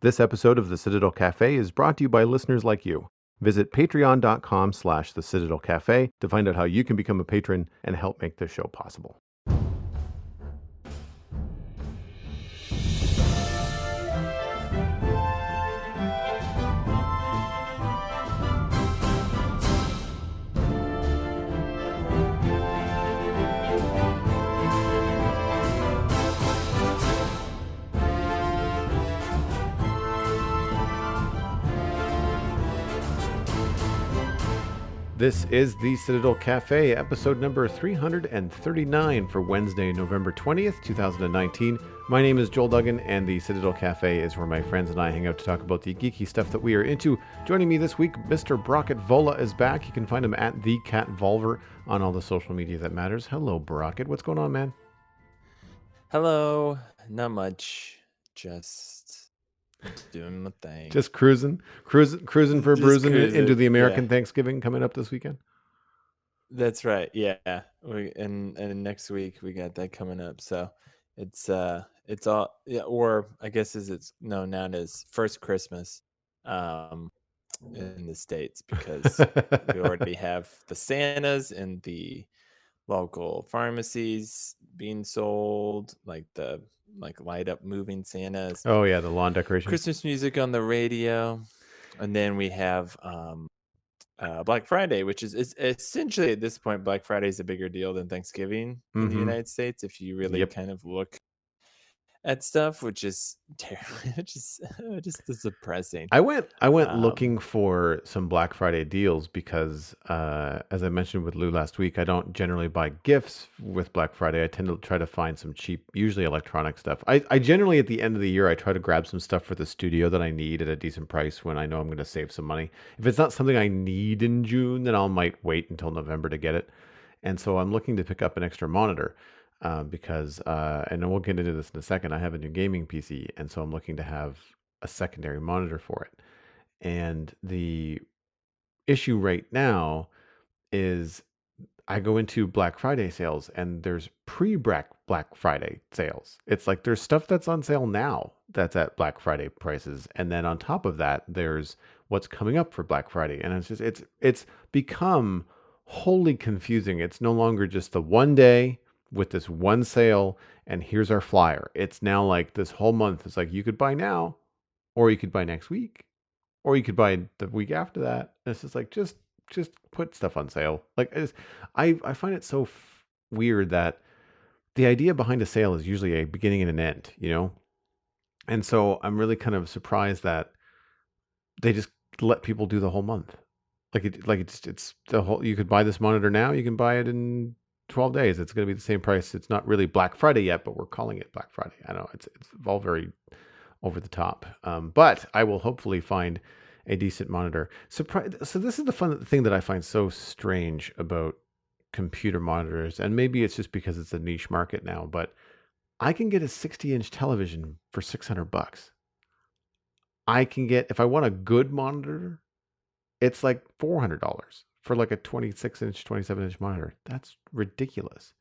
This episode of the Citadel Cafe is brought to you by listeners like you. Visit patreon.com/the Citadel Cafe to find out how you can become a patron and help make this show possible. This is the Citadel Cafe, episode number 339 for Wednesday, November 20th, 2019. My name is Joel Duggan, and the Citadel Cafe is where my friends and I hang out to talk about the geeky stuff that we are into. Joining me this week, Mr. Brockett Vola is back. You can find him at TheCatVolver on all the social media that matters. Hello, Brockett. What's going on, man? Hello. Not much. Just doing my thing. Just cruising for Just bruising cruising, into the American yeah. Thanksgiving coming up this weekend. That's right. Yeah. And next week we got that coming up. So it's all, yeah, or I guess it's known now as first Christmas in the States, because we already have the Santas and the local pharmacies being sold, like the light up moving Santas. Oh yeah, the lawn decorations. Christmas music on the radio, and then we have Black Friday, which is essentially at this point, Black Friday is a bigger deal than Thanksgiving in the United States, if you really kind of look at stuff, which is terrible, which is just depressing. I went looking for some Black Friday deals because, as I mentioned with Lou last week, I don't generally buy gifts with Black Friday. I tend to try to find some cheap, usually electronic stuff. I generally, at the end of the year, I try to grab some stuff for the studio that I need at a decent price when I know I'm going to save some money. If it's not something I need in June, then I might wait until November to get it. And so I'm looking to pick up an extra monitor. Because, and we'll get into this in a second, I have a new gaming PC, and so I'm looking to have a secondary monitor for it. And the issue right now is I go into Black Friday sales, and there's pre-Black Friday sales. It's like there's stuff that's on sale now that's at Black Friday prices, and then on top of that, there's what's coming up for Black Friday, and it's become wholly confusing. It's no longer just the one day with this one sale and here's our flyer. It's now like this whole month. It's like you could buy now, or you could buy next week, or you could buy the week after that. And it's just like just put stuff on sale. Like I find it so weird that the idea behind a sale is usually a beginning and an end, you know. And so I'm really kind of surprised that they just let people do the whole month. It's the whole. You could buy this monitor now. You can buy it in 12 days. It's going to be the same price. It's not really Black Friday yet, but we're calling it Black Friday. I know it's all very over the top. But I will hopefully find a decent monitor. So this is the fun thing that I find so strange about computer monitors, and maybe it's just because it's a niche market now, but I can get a 60-inch television for $600. I can get, if I want a good monitor, it's like $400 for like a 26-inch, 27-inch monitor. That's ridiculous.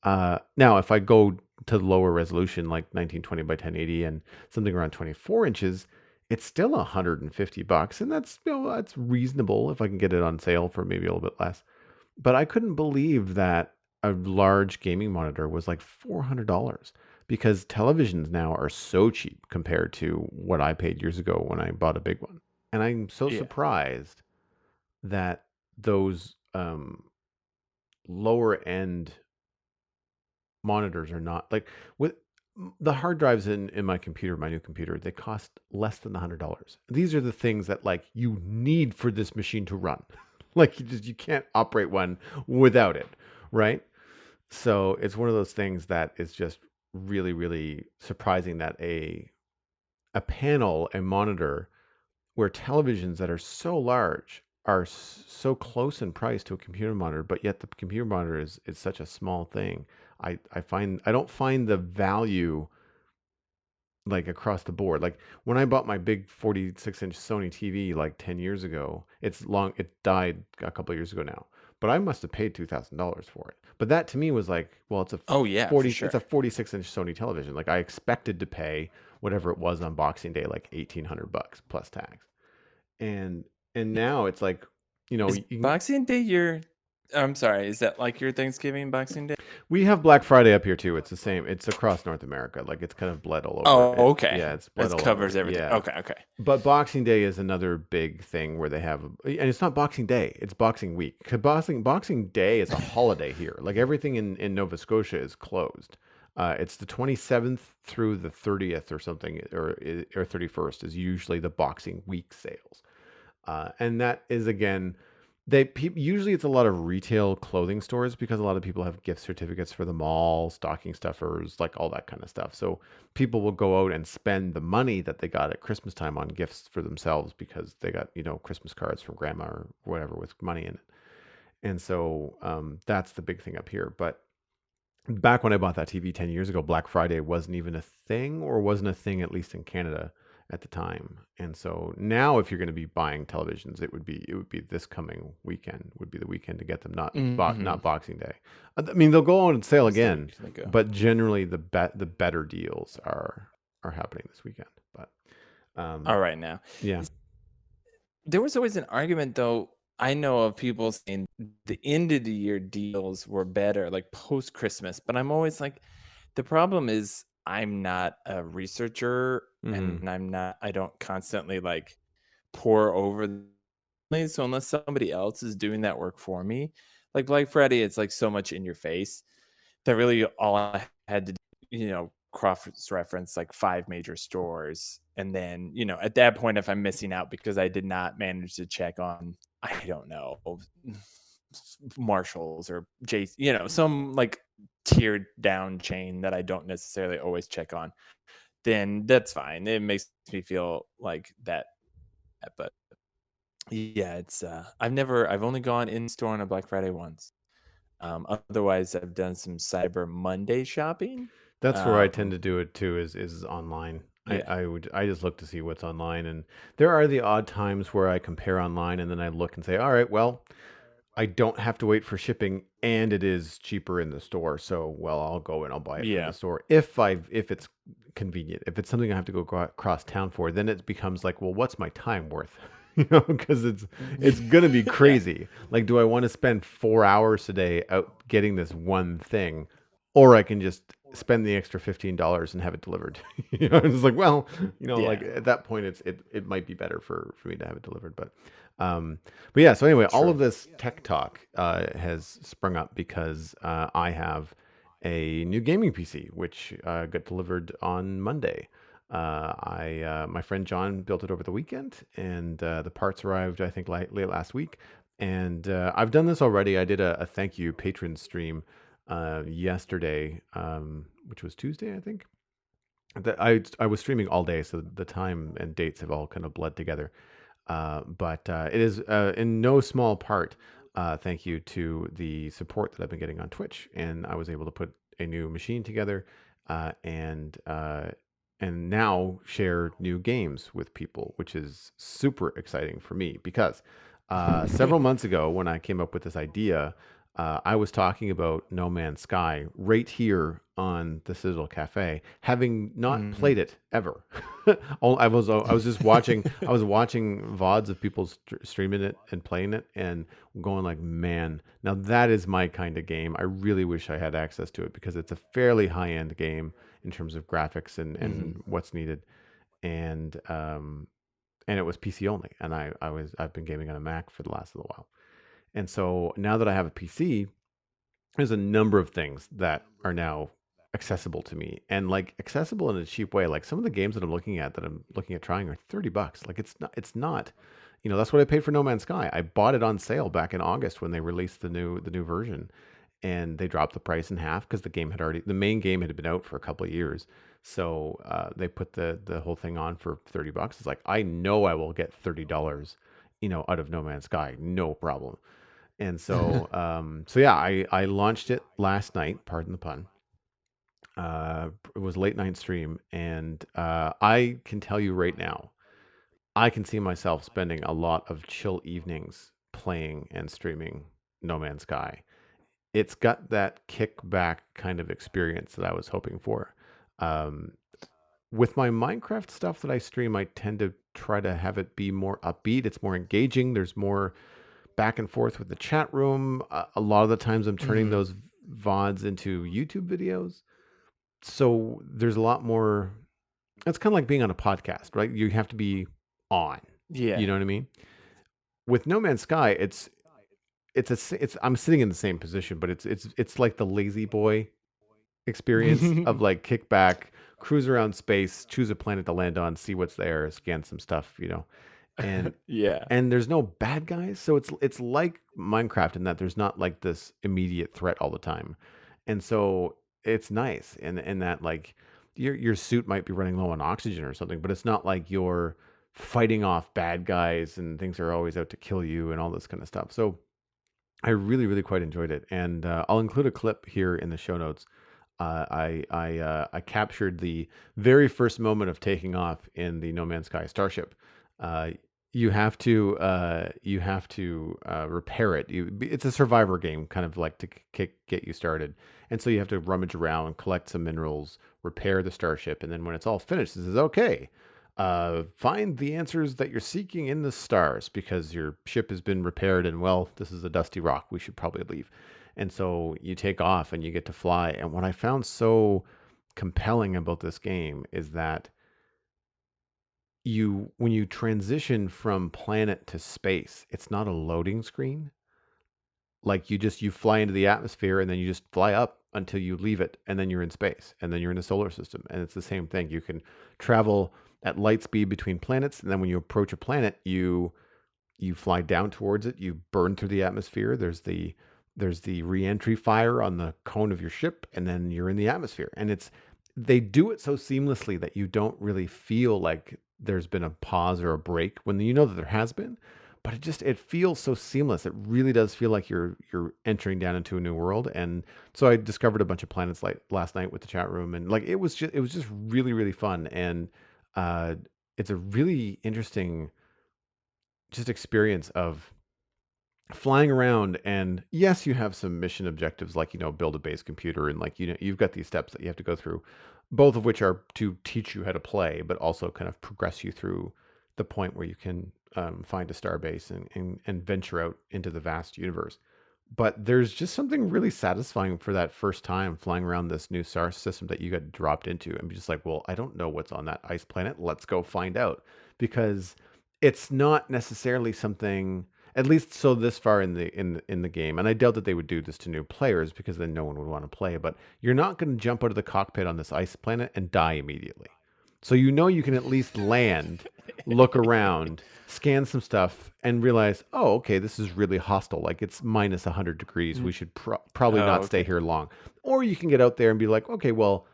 Now, if I go to lower resolution, like 1920 by 1080 and something around 24 inches, it's still $150, and that's that's reasonable if I can get it on sale for maybe a little bit less. But I couldn't believe that a large gaming monitor was like $400 because televisions now are so cheap compared to what I paid years ago when I bought a big one. And I'm so surprised that those lower end monitors are not like with the hard drives in my computer, my new computer, they cost less than $100. These are the things that like you need for this machine to run. Like you can't operate one without it, right? So it's one of those things that is just really, really surprising that a panel, a monitor, where televisions that are so large are so close in price to a computer monitor, but yet the computer monitor is such a small thing. I don't find the value like across the board. Like when I bought my big 46-inch Sony TV like 10 years ago, it died a couple of years ago now, but I must have paid $2,000 for it. But that to me was like, well, it's a for sure. it's a 46-inch Sony television. Like I expected to pay whatever it was on Boxing Day, like $1,800 plus tax. And and now it's like, Is you can, Boxing Day your I'm sorry, is that like your Thanksgiving, Boxing Day? we have Black Friday up here too. It's the same. It's across North America. Like it's kind of bled all over. Oh, okay. Yeah, it's bled That all over. covers everything. Yeah. Okay, okay. But Boxing Day is another big thing where they have, and it's not Boxing Day, it's Boxing Week. 'Cause Boxing Day is a holiday here. Like everything in Nova Scotia is closed. It's the 27th through the 30th or something, or 31st is usually the Boxing Week sales. And that is again, usually it's a lot of retail clothing stores because a lot of people have gift certificates for the mall, stocking stuffers, like all that kind of stuff. So people will go out and spend the money that they got at Christmas time on gifts for themselves because they got, Christmas cards from grandma or whatever with money in it. And so that's the big thing up here. But back when I bought that TV 10 years ago, Black Friday wasn't even a thing, or wasn't a thing, at least in Canada at the time. And so now if you're going to be buying televisions, it would be this coming weekend would be the weekend to get them, Mhm. not Boxing Day. I mean, they'll go on sale That's the again, week to go. but generally the better deals are happening this weekend. But um All right now. yeah. There was always an argument, though, I know of people saying the end of the year deals were better, like post Christmas. But I'm always like, the problem is I'm not a researcher Mhm. and I don't constantly like pour over so unless somebody else is doing that work for me, like Black Friday, it's like so much in your face that really all I had to do, cross reference like 5 major stores, and then, at that point, if I'm missing out because I did not manage to check on, I don't know, Marshalls or some, like, tiered down chain that I don't necessarily always check on, then that's fine. It makes me feel like that, but yeah, I've only gone in store on a Black Friday once. Otherwise, I've done some Cyber Monday shopping. That's where I tend Um, to do it too, is online. I, yeah. I would I just look to see what's online, and there are the odd times where I compare online and then I look and say, all right, well, I don't have to wait for shipping and it is cheaper in the store. So, well, I'll go and I'll buy it from the Yeah. store if it's convenient. If it's something I have to go across town for, then it becomes like, well, what's my time worth? Because it's gonna be Yeah. crazy. Like, do I want to spend 4 hours today out getting this one thing, or I can just spend the extra $15 and have it delivered? It's like, well, like Yeah. at that point, it might be better for me to have it delivered. Um, but yeah, so anyway, all of True. this tech talk has sprung up because I have a new gaming PC, which got delivered on Monday. My friend John built it over the weekend, and the parts arrived, I think, late last week. And I've done this already. I did a thank you patron stream yesterday, which was Tuesday, I think. I was streaming all day, so the time and dates have all kind of bled together. But it is in no small part thank you to the support that I've been getting on Twitch, and I was able to put a new machine together, uh, and uh, and now share new games with people, which is super exciting for me because several months ago when I came up with this idea. I was talking about No Man's Sky right here on the Citadel Cafe, having not Mhm. played it ever. I was just watching. I was watching VODs of people streaming it and playing it, and going like, man, now that is my kind of game. I really wish I had access to it because it's a fairly high end game in terms of graphics and Mhm. what's needed, and and it was PC only, and I've been gaming on a Mac for the last little while, and so now that I have a PC, there's a number of things that are now accessible to me, and like accessible in a cheap way. Like some of the games that I'm looking at trying are $30. Like it's not, that's what I paid for No Man's Sky. I bought it on sale back in August when they released the new version, and they dropped the price in half because the main game had been out for a couple of years. So they put the whole thing on for $30. It's like, I know I will get $30, out of No Man's Sky, no problem. And so yeah, I launched it last night. Pardon the pun. It was a late night stream, and I can tell you right now, I can see myself spending a lot of chill evenings playing and streaming No Man's Sky. It's got that kickback kind of experience that I was hoping for. Um, With my Minecraft stuff that I stream, I tend to try to have it be more upbeat. It's more engaging. There's more back and forth with the chat room. A lot of the times, I'm turning Mhm. those VODs into YouTube videos. So there's a lot more. It's kind of like being on a podcast, right? You have to be on. You Yeah. know what I mean? With No Man's Sky, it's I'm sitting in the same position, but it's like the lazy boy experience of like kick back, cruise around space, choose a planet to land on, see what's there, scan some stuff, and Yeah. and there's no bad guys, so it's like Minecraft in that there's not like this immediate threat all the time, and so it's nice in that like your suit might be running low on oxygen or something, but it's not like you're fighting off bad guys and things are always out to kill you and all this kind of stuff. So I really, really quite enjoyed it, and I'll include a clip here in the show notes. I captured the very first moment of taking off in the No Man's Sky starship. Uh, you have to repair it. It's a survivor game, kind of like to get you started, and so you have to rummage around, collect some minerals, repair the starship, and then when it's all finished, it says, "Okay, find the answers that you're seeking in the stars because your ship has been repaired and well, this is a dusty rock. We should probably leave." And so you take off and you get to fly. And what I found so compelling about this game is that when you transition from planet to space, it's not a loading screen. Like you fly into the atmosphere and then you just fly up until you leave it and then you're in space and then you're in the solar system and it's the same thing. You can travel at light speed between planets and then when you approach a planet, you fly down towards it, you burn through the atmosphere. There's the reentry fire on the cone of your ship, and then you're in the atmosphere. And they do it so seamlessly that you don't really feel like there's been a pause or a break when you know that there has been. But it feels so seamless. It really does feel like you're entering down into a new world. And so I discovered a bunch of planets like last night with the chat room, and like it was just really really fun. And uh, it's a really interesting just experience of flying around. And yes, you have some mission objectives like build a base computer, and like you've got these steps that you have to go through, both of which are to teach you how to play but also kind of progress you through the point where you can find a star base and venture out into the vast universe. But there's just something really satisfying for that first time flying around this new star system that you got dropped into and be just like, well, I don't know what's on that ice planet, let's go find out. Because it's not necessarily something, at least so this far in the game, and I doubt that they would do this to new players because then no one would want to play, but you're not going to jump out of the cockpit on this ice planet and die immediately. So you can at least land, look around, scan some stuff, and realize, oh, okay, this is really hostile. Like it's minus 100 degrees. We Mm. should probably Oh, not stay okay. here long. Or you can get out there and be like, okay, well,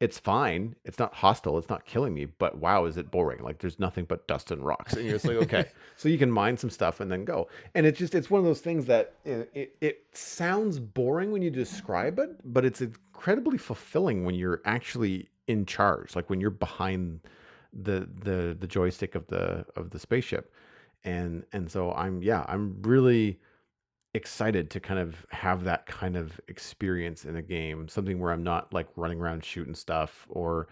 it's fine. It's not hostile. It's not killing me. But wow, is it boring? Like there's nothing but dust and rocks. And you're just like, okay. So you can mine some stuff and then go. And it's one of those things that it sounds boring when you describe it, but it's incredibly fulfilling when you're actually in charge. Like when you're behind the joystick of the spaceship. And so I'm really excited to kind of have that kind of experience in a game, something where I'm not like running around shooting stuff or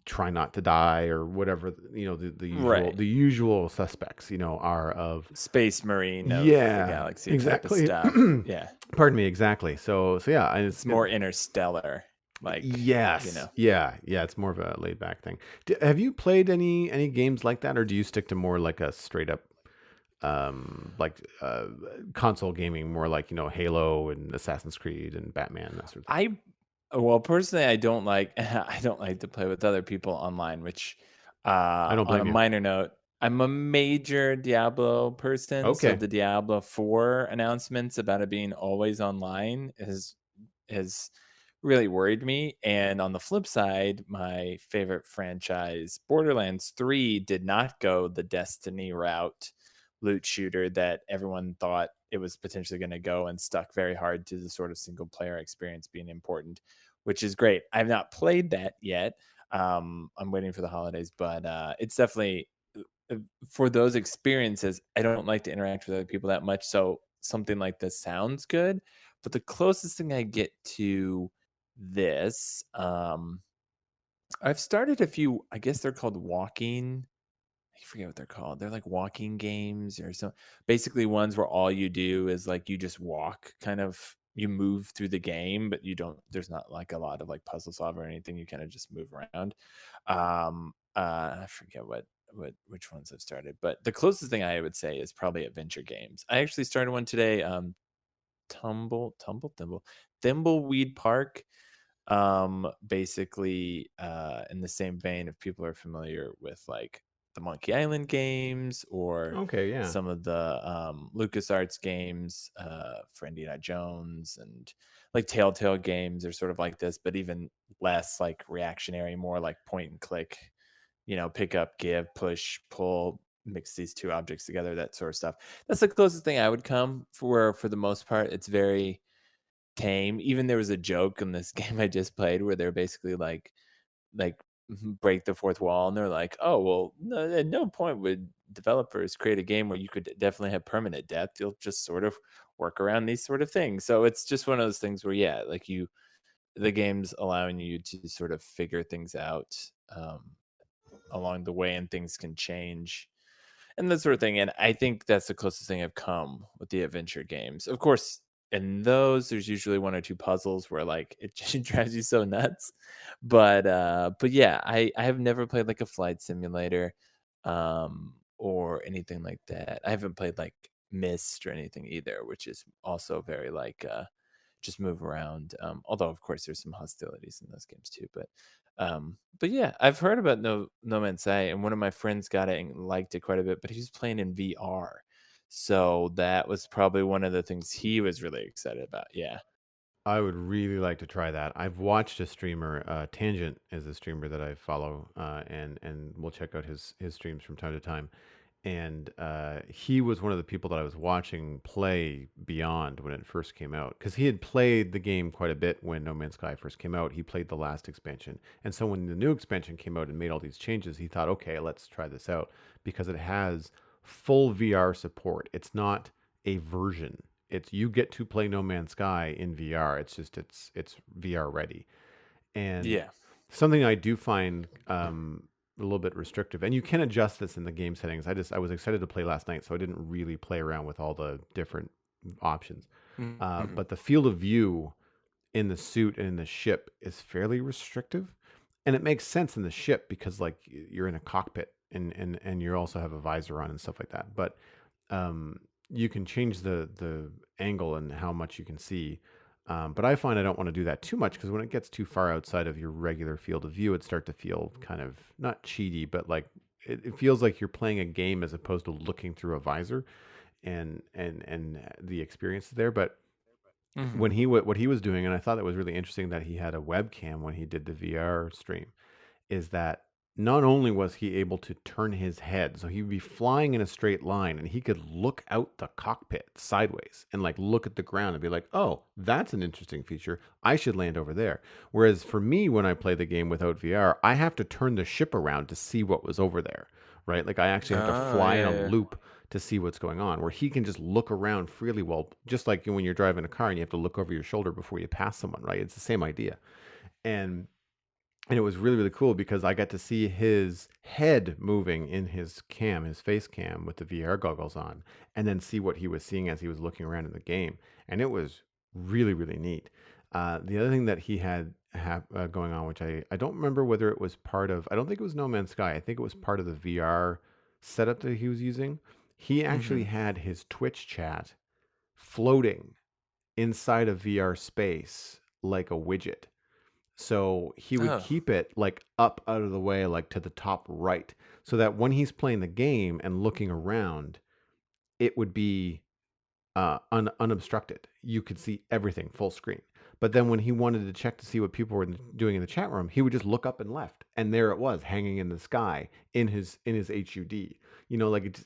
try not to die or whatever, the usual Right. the usual suspects, are of. Space Marine of the Yeah, galaxy type of exactly. stuff. Yeah. Pardon me, exactly. So yeah, and It's more interstellar, like, yes, yeah, it's more of a laid back thing. Have you played any games like that, or do you stick to more like a straight up like console gaming, more like Halo and Assassin's Creed and Batman, that sort of thing? I well, personally, I don't like I don't like to play with other people online, which, I don't on a blame you. minor note, I'm a major Diablo person, so Okay. the Diablo 4 announcements about it being always online has really worried me, and on the flip side, my favorite franchise, Borderlands 3, did not go the Destiny route, loot shooter that everyone thought it was potentially gonna go, and stuck very hard to the sort of single player experience being important, which is great. I've not played that yet. I'm waiting for the holidays, but, it's definitely uh, for those experiences, I don't like to interact with other people that much, so something like this sounds good, but the closest thing I get to this, I've started a few. I guess they're called walking. I forget what they're called. They're like walking games or so. Basically, ones where all you do is like you just walk, kind of. You move through the game, but you don't. There's not like a lot of like puzzle solve or anything. You kind of just move around. I forget what which ones I've started, but the closest thing I would say is probably adventure games. I actually started one today. Thimbleweed Park. Basically, in the same vein, if people are familiar with like the Monkey Island games or Okay, yeah. some of the LucasArts games for Indiana Jones and like Telltale games are sort of like this, but even less like reactionary, more like point and click, pick up, give, push, pull, mix these two objects together, that sort of stuff. That's the closest thing I would come for the most part. It's very tame. Even there was a joke in this game I just played where they're basically like break the fourth wall and they're like, "Oh, well, no, at no point would developers create a game where you could definitely have permanent death. You'll just sort of work around these sort of things." So it's just one of those things where yeah, like the game's allowing you to sort of figure things out along the way and things can change and that sort of thing. And I think that's the closest thing I've come with the adventure games. Of course, in those, there's usually one or two puzzles where like it just drives you so nuts. But yeah, I have never played like a flight simulator, or anything like that. I haven't played like Myst or anything either, which is also very like just move around. Although of course there's some hostilities in those games too. But yeah, I've heard about No Man's Sky, and one of my friends got it and liked it quite a bit, but he was playing in VR. So that was probably one of the things he was really excited about. Yeah. I would really like to try that. I've watched a streamer, Tangent is a streamer that I follow, and we'll check out his streams from time to time. And he was one of the people that I was watching play Beyond when it first came out, because he had played the game quite a bit when No Man's Sky first came out. He played the last expansion, and so when the new expansion came out and made all these changes, he thought, okay, let's try this out because it has full VR support. It's not a version. It's you get to play No Man's Sky in VR. It's just it's VR ready. And Yeah. something I do find a little bit restrictive, and you can adjust this in the game settings. I was excited to play last night, so I didn't really play around with all the different options. Mhm. But the field of view in the suit and in the ship is fairly restrictive, and it makes sense in the ship because like you're in a cockpit and you also have a visor on and stuff like that. But um, you can change the angle and how much you can see. But I find I don't want to do that too much because when it gets too far outside of your regular field of view, it start to feel kind of not cheaty, but like it feels like you're playing a game as opposed to looking through a visor and the experience is there. But when Mhm. what he was doing, and I thought it was really interesting that he had a webcam when he did the VR stream, is that not only was he able to turn his head, so he would be flying in a straight line and he could look out the cockpit sideways and like look at the ground and be like, oh, that's an interesting feature. I should land over there. Whereas for me, when I play the game without VR, I have to turn the ship around to see what was over there, right? Like I actually have to Oh, fly in a yeah, loop to see what's going on, where he can just look around freely. Well, just like when you're driving a car and you have to look over your shoulder before you pass someone, right? It's the same idea. And it was really, really cool because I got to see his head moving in his cam, his face cam with the VR goggles on, and then see what he was seeing as he was looking around in the game. And it was really, really neat. The other thing that he had going on, which I don't remember whether it was part of, I don't think it was No Man's Sky. I think it was part of the VR setup that he was using. He yeah. actually Mhm. had his Twitch chat floating inside of VR space like a widget. So he would Oh. keep it like up out of the way, like to the top right, so that when he's playing the game and looking around, it would be unobstructed. You could see everything full screen. But then when he wanted to check to see what people were doing in the chat room, he would just look up and left, and there it was, hanging in the sky in his HUD. You know, like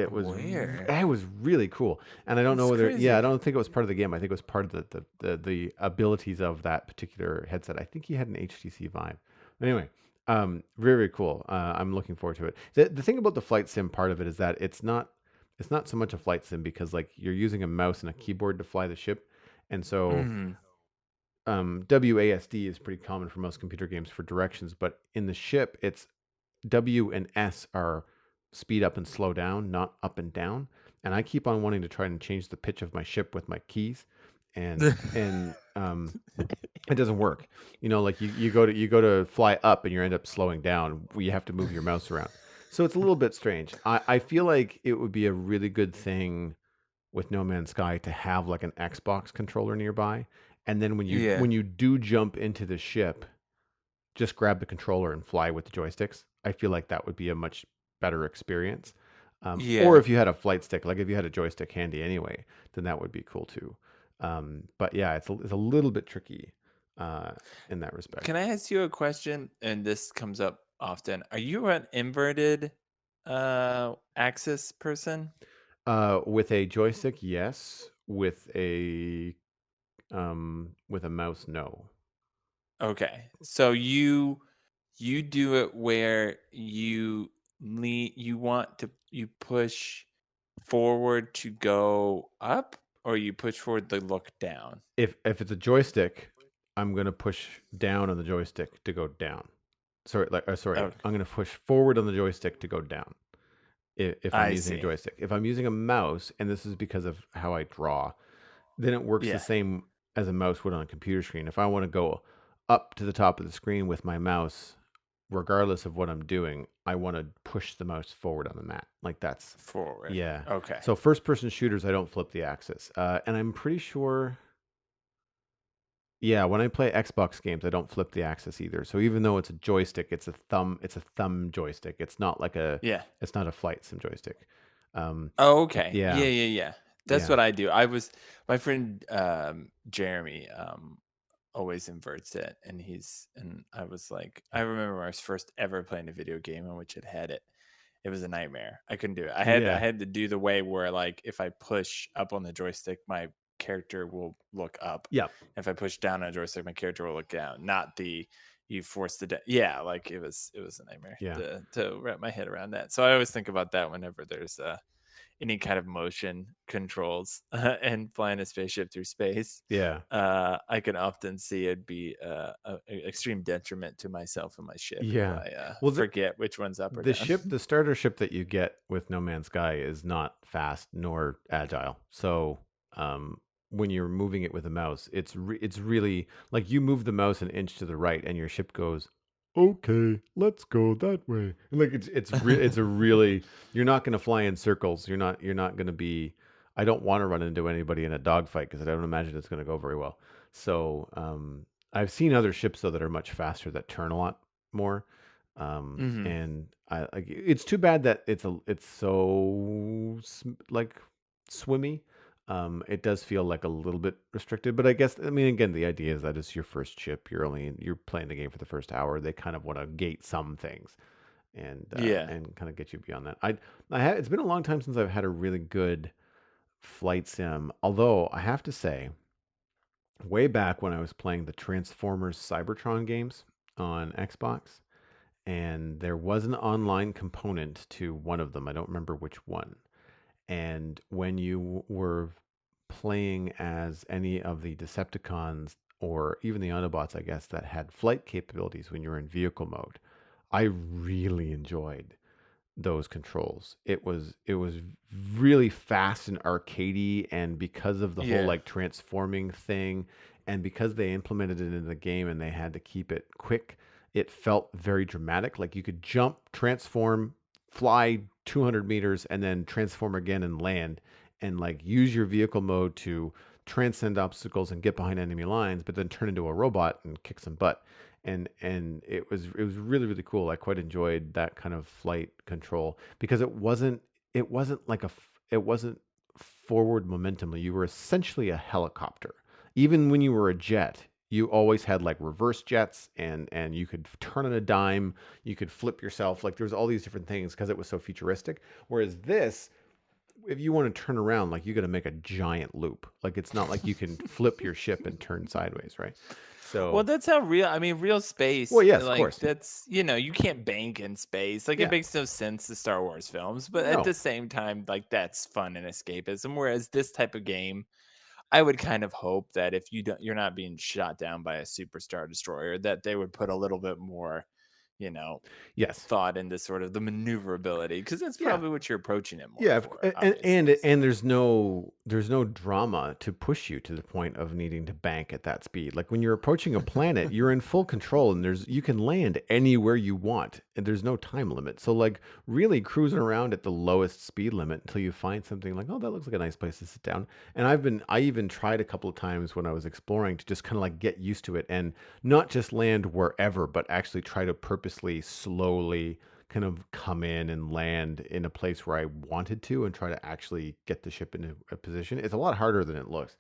Where? it was really cool. And I don't know That's whether yeah, I crazy. don't think it was part of the game. I think it was part of the abilities of that particular headset. I think he had an HTC Vive. Anyway, very very cool. I'm looking forward to it. The thing about the flight sim part of it is that it's not so much a flight sim because like you're using a mouse and a keyboard to fly the ship, and so Mhm. WASD is pretty common for most computer games for directions, but in the ship, it's W and S are speed up and slow down, not up and down. And I keep on wanting to try and change the pitch of my ship with my keys, and it doesn't work. Like you go to fly up and you end up slowing down. You have to move your mouse around. So it's a little bit strange. I feel like it would be a really good thing with No Man's Sky to have like an Xbox controller nearby. And then when you Yeah. when you do jump into the ship, just grab the controller and fly with the joysticks. I feel like that would be a much better experience. Or Yeah. if you had a flight stick, like if you had a joystick handy anyway, then that would be cool too. But yeah, it's a little bit tricky uh, in that respect. Can I ask you a question? And this comes up often. Are you an inverted axis person? With a joystick, yes. With a mouse, no. Okay. So you do it where you want to you push forward to go up, or you push forward to look down? If it's a joystick, I'm gonna push down on the joystick to go down. Sorry, Okay. I'm gonna push forward on the joystick to go down. If I'm I using a see. joystick. If I'm using a mouse, and this is because of how I draw, then it works the Yeah. same as a mouse would on a computer screen. If I want to go up to the top of the screen with my mouse, regardless of what I'm doing, I want to push the mouse forward on the mat. Like that's, Forward. yeah. Okay. So first person shooters, I don't flip the axis. And I'm pretty sure, yeah, when I play Xbox games, I don't flip the axis either. So even though it's a joystick, it's a thumb joystick. Yeah. It's not a flight sim joystick. Um, Oh, okay. yeah, Yeah, yeah, yeah. That's yeah, what I do. I was my friend Jeremy always inverts it, and I was like, I remember when I was first ever playing a video game in which it had it. It was a nightmare. I couldn't do it. I yeah, had to do the way where, like, if I push up on the joystick, my character will look up. yeah, If I push down on a joystick, my character will look down. Not the you force the yeah, like it was a nightmare yeah, to wrap my head around that. So I always think about that whenever there's any kind of motion controls and flying a spaceship through space. yeah. I can often see it'd be a extreme detriment to myself and my ship if Yeah. I Well, forget which one's up or down. the starter ship that you get with No Man's Sky is not fast nor agile. So, um, when you're moving it with a mouse, it's really like you move the mouse an inch to the right, and your ship goes, "Okay, let's go that way." And like it's a really you're not going to fly in circles. You're not going to be. I don't want to run into anybody in a dogfight because I don't imagine it's going to go very well. So, I've seen other ships though that are much faster that turn a lot more. Hmm. And I like it's too bad that it's so like swimmy. It does feel like a little bit restricted, but I mean again the idea is that it's your first ship. You're playing the game for the first hour. They kind of want to gate some things Yeah. and kind of get you beyond that. It's been a long time since I've had a really good flight sim. Although I have to say, way back when I was playing the Transformers Cybertron games on Xbox, and there was an online component to one of them. I don't remember which one. And when you were playing as any of the Decepticons or even the Autobots, I guess, that had flight capabilities when you were in vehicle mode, I really enjoyed those controls. It was really fast and arcadey, and because of the whole Yeah. like transforming thing, and because they implemented it in the game and they had to keep it quick, it felt very dramatic. Like you could jump, transform, fly 200 meters, and then transform again and land, and like use your vehicle mode to transcend obstacles and get behind enemy lines, but then turn into a robot and kick some butt. And it was really really cool. I quite enjoyed that kind of flight control because it wasn't like it wasn't forward momentum. You were essentially a helicopter. Even when you were a jet, you always had like reverse jets, and you could turn on a dime, you could flip yourself. Like there's all these different things because it was so futuristic. Whereas this, if you want to turn around, like you got to make a giant loop. Like it's not like you can flip your ship and turn sideways, right? Well, So, that's how real. I mean, real well, space. yes, of Like course. that's you can't bank in space. Like it Yeah. makes no sense to Star Wars films, but at No. the same time, like that's fun and escapism. Whereas this type of game, I would kind of hope that if you're not being shot down by a superstar destroyer, that they would put a little bit more, you know, Yes. thought into sort of the maneuverability, because that's Yeah. probably what you're approaching it more Yeah, for, and obviously. So there's no drama to push you to the point of needing to bank at that speed. Like when you're approaching a planet, you're in full control, and there's you can land anywhere you want, and there's no time limit. So like really cruising around at the lowest speed limit until you find something like, oh, that looks like a nice place to sit down. And I even tried a couple of times when I was exploring to just kind of like get used to it and not just land wherever, but actually try to purposely slowly kind of come in and land in a place where I wanted to and try to actually get the ship into a position. It's a lot harder than it looks.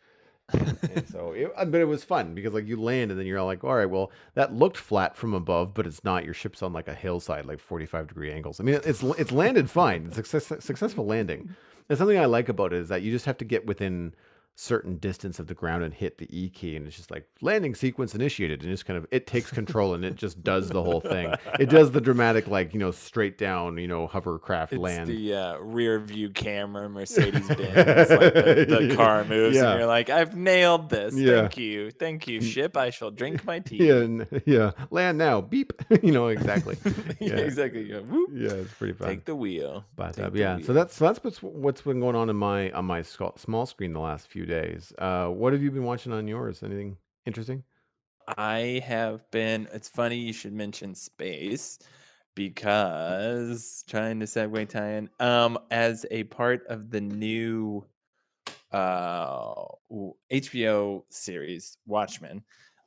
And so but it was fun because like you land and then you're all like, all right, well that looked flat from above, but it's not. Your ship's on like a hillside, like 45-degree angles. I mean, it's landed fine. It's successful landing. And something I like about it is that you just have to get within certain distance of the ground and hit the E key, and it's just like landing sequence initiated, and just kind of it takes control and it just does the whole thing. It does the dramatic like straight down hovercraft it's land. the rear view camera Mercedes Benz, like the car moves, and Yeah, you're like, I've nailed this. yeah. Thank you, ship. I shall drink my Yeah, tea. yeah. Land now. Beep. Exactly. Yeah, Yeah, exactly. You go, whoop, yeah. It's pretty fun. take the wheel. But Take the yeah, so wheel. that's what's been going on my small screen the last few days. What have you been watching on yours? Anything interesting? I have been. It's funny you should mention space, because trying to segue tie in. As a part of the new HBO series Watchmen,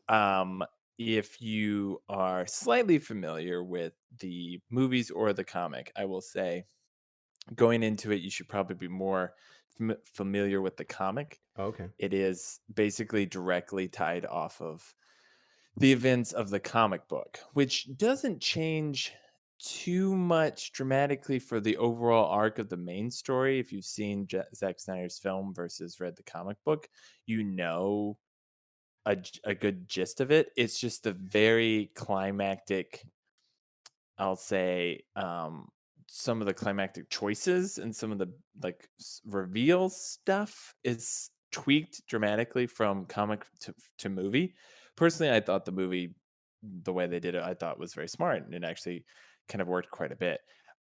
um, if you are slightly familiar with the movies or the comic, I will say going into it, you should probably be more familiar with the comic. Okay. It is basically directly tied off of the events of the comic book, which doesn't change too much dramatically for the overall arc of the main story. If you've seen Zack Snyder's film versus read the comic book, you know a good gist of it. It's just a very climactic, I'll say, some of the climactic choices and some of the like reveal stuff is tweaked dramatically from comic to movie. Personally, I thought the movie, the way they did it, I thought was very smart, and it actually kind of worked quite a bit.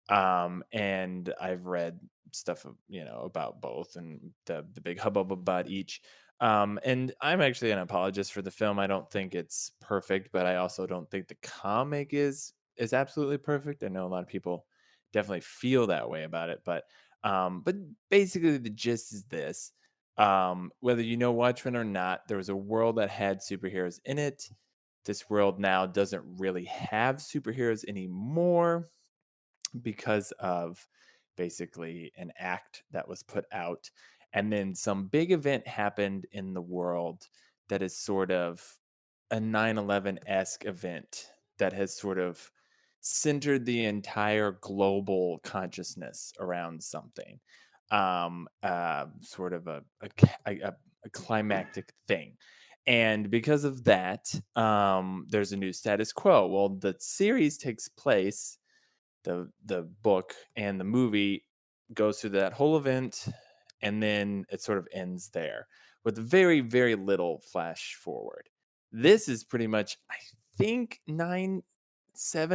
And I've read stuff about both and the big hubbub about each. And I'm actually an apologist for the film. I don't think it's perfect, but I also don't think the comic is absolutely perfect. I know a lot of people definitely feel that way about it, but basically the gist is this. Whether you know Watchmen or not, there was a world that had superheroes in it. This world now doesn't really have superheroes anymore because of basically an act that was put out. And then some big event happened in the world that is sort of a 9/11 esque event that has sort of centered the entire global consciousness around something. Sort of a climactic thing. And because of that, there's a new status quo. Well, the series takes place, the book and the movie goes through that whole event, and then it sort of ends there with very very little flash forward. This is pretty much, I think, 7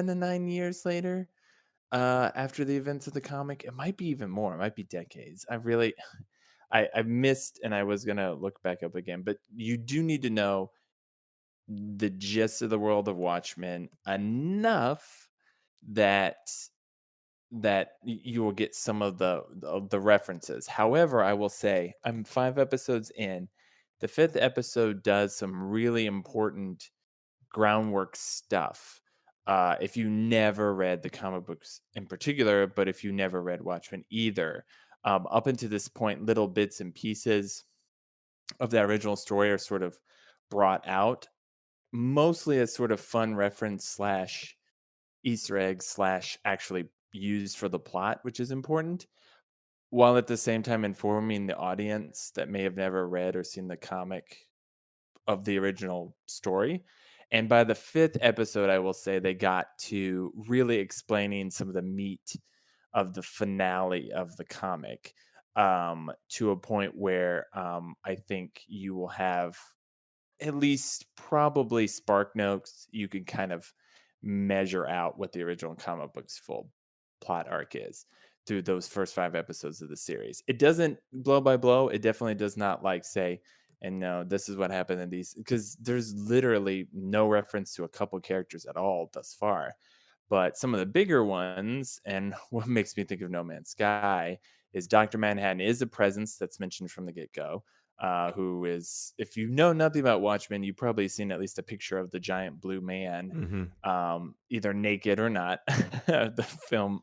to 9 years later, after the events of the comic. It might be even more, it might be decades. I missed, and I was gonna look back up again, but you do need to know the gist of the world of Watchmen enough that you will get some of the references. However, I will say I'm 5 episodes in. The fifth episode does some really important groundwork stuff. If you never read the comic books in particular, but if you never read Watchmen either, up until this point, little bits and pieces of the original story are sort of brought out, mostly as sort of fun reference slash Easter eggs slash actually used for the plot, which is important, while at the same time informing the audience that may have never read or seen the comic of the original story. And by the fifth episode, I will say they got to really explaining some of the meat of the finale of the comic. to a point where I think you will have at least probably spark notes. You can kind of measure out what the original comic book's full plot arc is through those first 5 episodes of the series. It doesn't blow by blow. It definitely does not like say, and no, this is what happened in these, because there's literally no reference to a couple characters at all thus far. But some of the bigger ones, and what makes me think of No Man's Sky, is Dr. Manhattan is a presence that's mentioned from the get go. Who is, if you know nothing about Watchmen, you've probably seen at least a picture of the giant blue man, Hmm. either naked or not. The film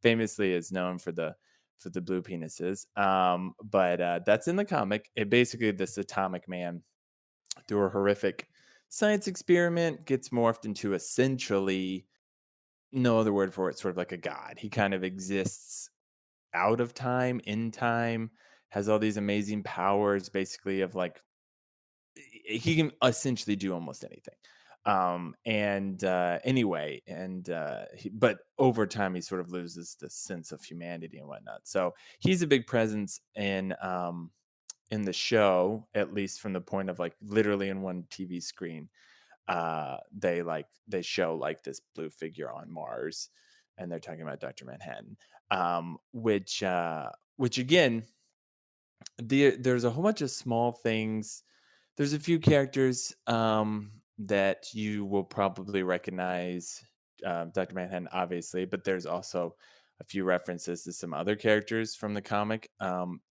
famously is known for the blue penises, but that's in the comic. It basically this atomic man through a horrific science experiment gets morphed into essentially no other word for it, sort of like a god. He kind of exists out of time, in time, has all these amazing powers, basically, of like, he can essentially do almost anything. Anyway, but over time, he sort of loses the sense of humanity and whatnot. So he's a big presence in the show, at least from the point of like literally in one TV screen they show like this blue figure on Mars, and they're talking about Dr. Manhattan, which again, there's a whole bunch of small things. There's a few characters that you will probably recognize, Dr. Manhattan, obviously, but there's also a few references to some other characters from the comic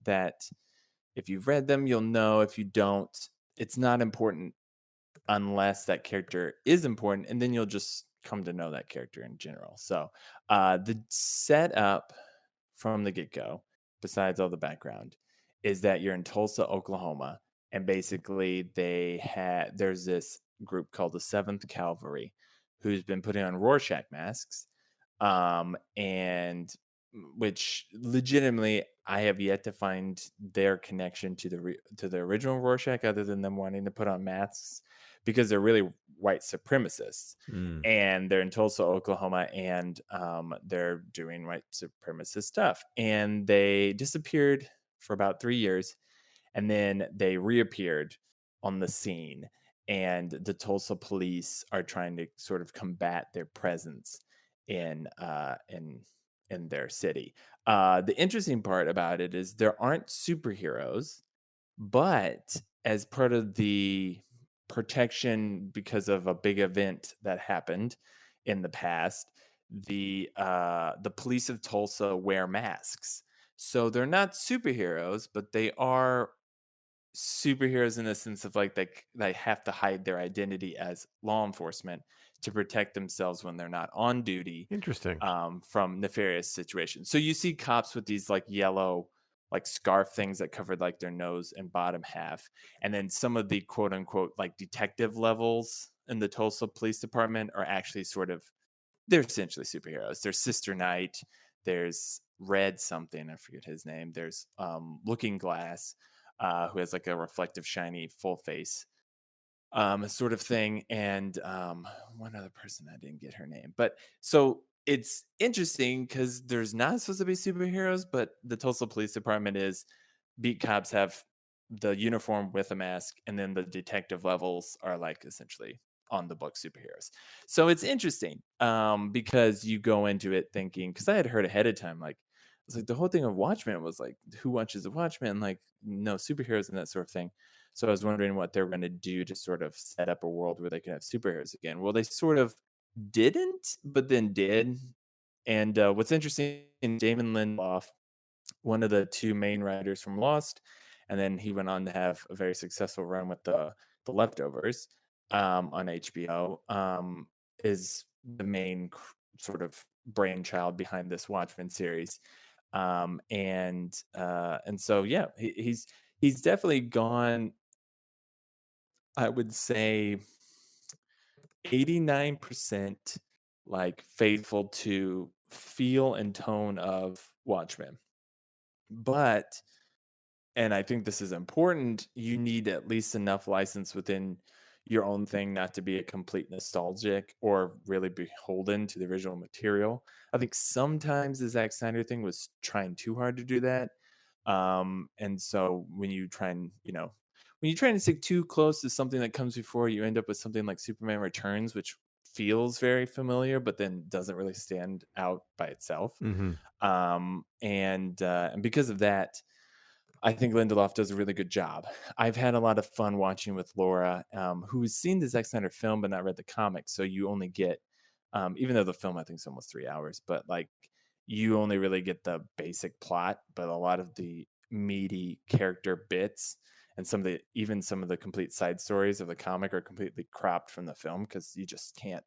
that if you've read them, you'll know. If you don't, it's not important unless that character is important, and then you'll just come to know that character in general. So the setup from the get-go, besides all the background, is that you're in Tulsa, Oklahoma, and basically there's this group called the Seventh Cavalry who's been putting on Rorschach masks, and which legitimately I have yet to find their connection to to the original Rorschach, other than them wanting to put on masks because they're really white supremacists, Mm. and they're in Tulsa, Oklahoma, and they're doing white supremacist stuff. And they disappeared for about 3 years, and then they reappeared on the scene. And the Tulsa police are trying to sort of combat their presence in in their city. The interesting part about it is there aren't superheroes, but as part of the protection because of a big event that happened in the past, the police of Tulsa wear masks. So they're not superheroes, but they are superheroes in the sense of like they have to hide their identity as law enforcement to protect themselves when they're not on duty Interesting. from nefarious situations. So you see cops with these like yellow like scarf things that covered like their nose and bottom half, and then some of the quote unquote like detective levels in the Tulsa Police Department are actually sort of, they're essentially superheroes. There's Sister Knight, there's Red something, I forget his name. There's Looking Glass, who has like a reflective, shiny, full face, sort of thing. And one other person, I didn't get her name. But so it's interesting because there's not supposed to be superheroes, but the Tulsa Police Department is, beat cops have the uniform with a mask, and then the detective levels are like essentially on the book superheroes. So it's interesting because you go into it thinking, because I had heard ahead of time, like it's like the whole thing of Watchmen was like, who watches the Watchmen? Like no superheroes and that sort of thing. So I was wondering what they're going to do to sort of set up a world where they can have superheroes again. Well, they sort of didn't, but then did. And what's interesting, Damon Lindelof, one of the two main writers from Lost, and then he went on to have a very successful run with the Leftovers on HBO. Is the main sort of brainchild behind this Watchmen series, and so yeah, he's definitely gone. I would say 89% like faithful to feel and tone of Watchmen, but and I think this is important, you need at least enough license within your own thing not to be a complete nostalgic or really beholden to the original material. I think sometimes the Zack Snyder thing was trying too hard to do that, And so when you try and stick too close to something that comes before, you end up with something like Superman Returns, which feels very familiar, but then doesn't really stand out by itself. Hmm. And because of that, I think Lindelof does a really good job. I've had a lot of fun watching with Laura, who's seen the Zack Snyder film but not read the comics. So you only get, even though the film I think is almost 3 hours, but like you only really get the basic plot, but a lot of the meaty character bits and some of the complete side stories of the comic are completely cropped from the film because you just can't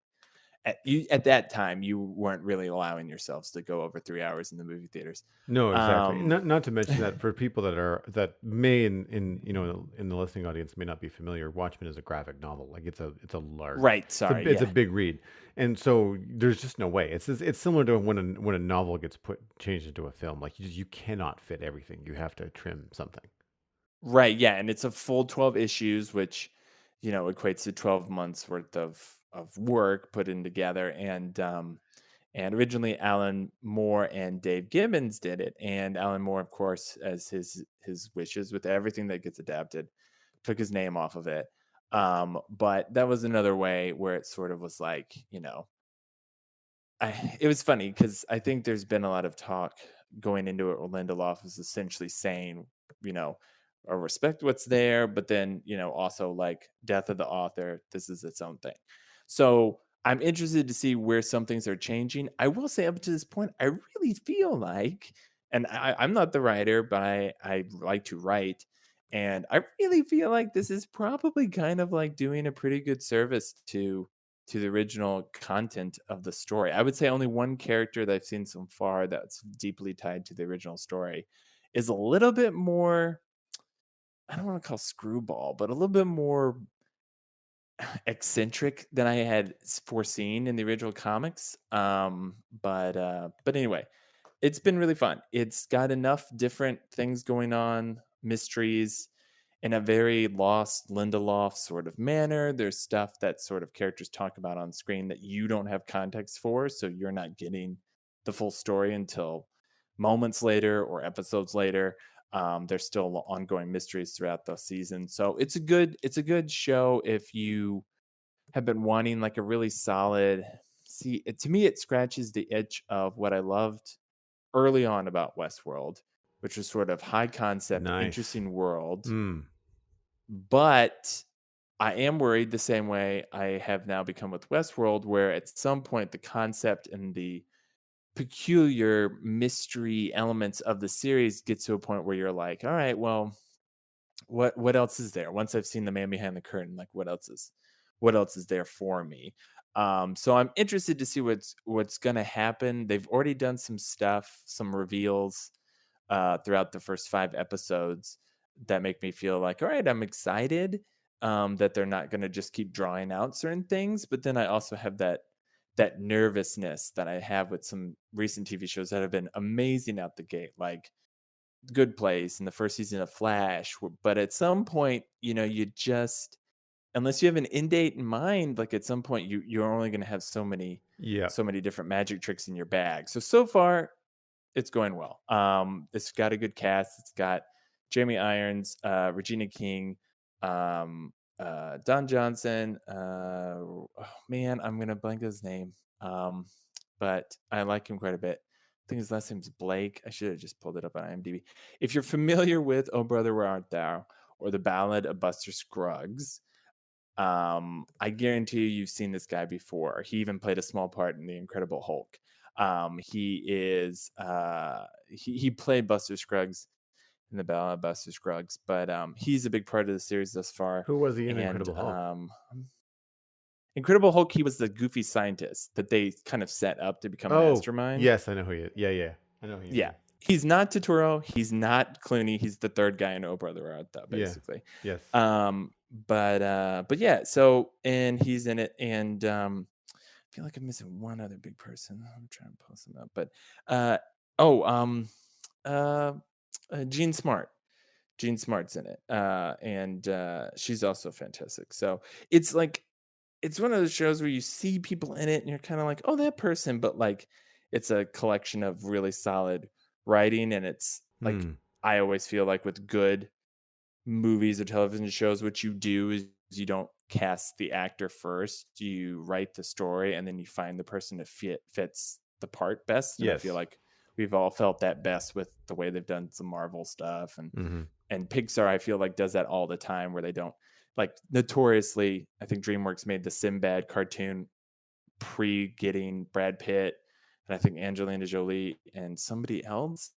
at that time you weren't really allowing yourselves to go over 3 hours in the movie theaters. No, exactly. Um, Not to mention that for people that may in in the listening audience may not be familiar, Watchmen is a graphic novel. Like it's a large, right. Sorry. it's a Yeah. big read, and so there's just no way. It's similar to when a novel gets changed into a film. Like you cannot fit everything. You have to trim something. Right, yeah, and it's a full 12 issues, which, equates to 12 months worth of work put in together, and originally Alan Moore and Dave Gibbons did it, and Alan Moore, of course, as his wishes with everything that gets adapted, took his name off of it. But that was another way where it sort of was like, it was funny because I think there's been a lot of talk going into it. Lindelof is essentially saying, you know, I respect what's there, but then, also like death of the author, this is its own thing. So I'm interested to see where some things are changing. I will say up to this point, I really feel like, and I'm not the writer, but I like to write. And I really feel like this is probably kind of like doing a pretty good service to the original content of the story. I would say only one character that I've seen so far that's deeply tied to the original story is a little bit more, I don't want to call screwball, but a little bit more eccentric than I had foreseen in the original comics. But anyway, it's been really fun. It's got enough different things going on, mysteries in a very lost Lindelof sort of manner. There's stuff that sort of characters talk about on screen that you don't have context for, so you're not getting the full story until moments later or episodes later. There's still ongoing mysteries throughout the season, so it's a good show if you have been wanting like a really solid. See, to me, it scratches the itch of what I loved early on about Westworld, which was sort of high concept, Nice. interesting world. Mm. But I am worried the same way I have now become with Westworld, where at some point the concept and the peculiar mystery elements of the series get to a point where you're like, all right, well, what else is there? Once I've seen the man behind the curtain, like what else is there for me? So I'm interested to see what's gonna happen. They've already done some stuff, some reveals throughout the first 5 episodes that make me feel like, all right, I'm excited that they're not going to just keep drawing out certain things. But then I also have that nervousness that I have with some recent TV shows that have been amazing out the gate, like Good Place and the first season of Flash. But at some point, you just unless you have an end date in mind, like at some point you're only going to have Yeah. so many different magic tricks in your bag. So far it's going well. It's got a good cast. It's got Jeremy Irons, Regina King, Don Johnson. Oh man, I'm gonna blank his name. But I like him quite a bit. I think his last name's Blake. I should have just pulled it up on IMDb. If you're familiar with "Oh Brother, Where Art Thou" or "The Ballad of Buster Scruggs," I guarantee you've seen this guy before. He even played a small part in The Incredible Hulk. He played Buster Scruggs in the Ballad of Buster Scruggs, but he's a big part of the series thus far. Who was he in And Incredible Hulk? Incredible Hulk, he was the goofy scientist that they kind of set up to become Oh, Mastermind. yes, I know who he is. Yeah, yeah. I know who you Yeah. mean. He's not Totoro. He's not Clooney. He's the third guy in Oh Brother Where Art Thou, Yeah. basically. Yes. But yeah, so and he's in it, and I feel like I'm missing one other big person. I'm trying to pull some up, but uh oh uh, Jean Smart. Jean Smart's in it, and she's also fantastic. So it's like it's one of those shows where you see people in it, and you're kind of like, oh, that person, but like it's a collection of really solid writing, and it's like Hmm. I always feel like with good movies or television shows, what you do is you don't cast the actor first. You write the story and then you find the person that fits the part best. And I feel Yes. like we've all felt that best with the way they've done some Marvel stuff Hmm. and Pixar. I feel like does that all the time where they don't like notoriously. I think DreamWorks made the Sinbad cartoon pre getting Brad Pitt and I think Angelina Jolie and somebody else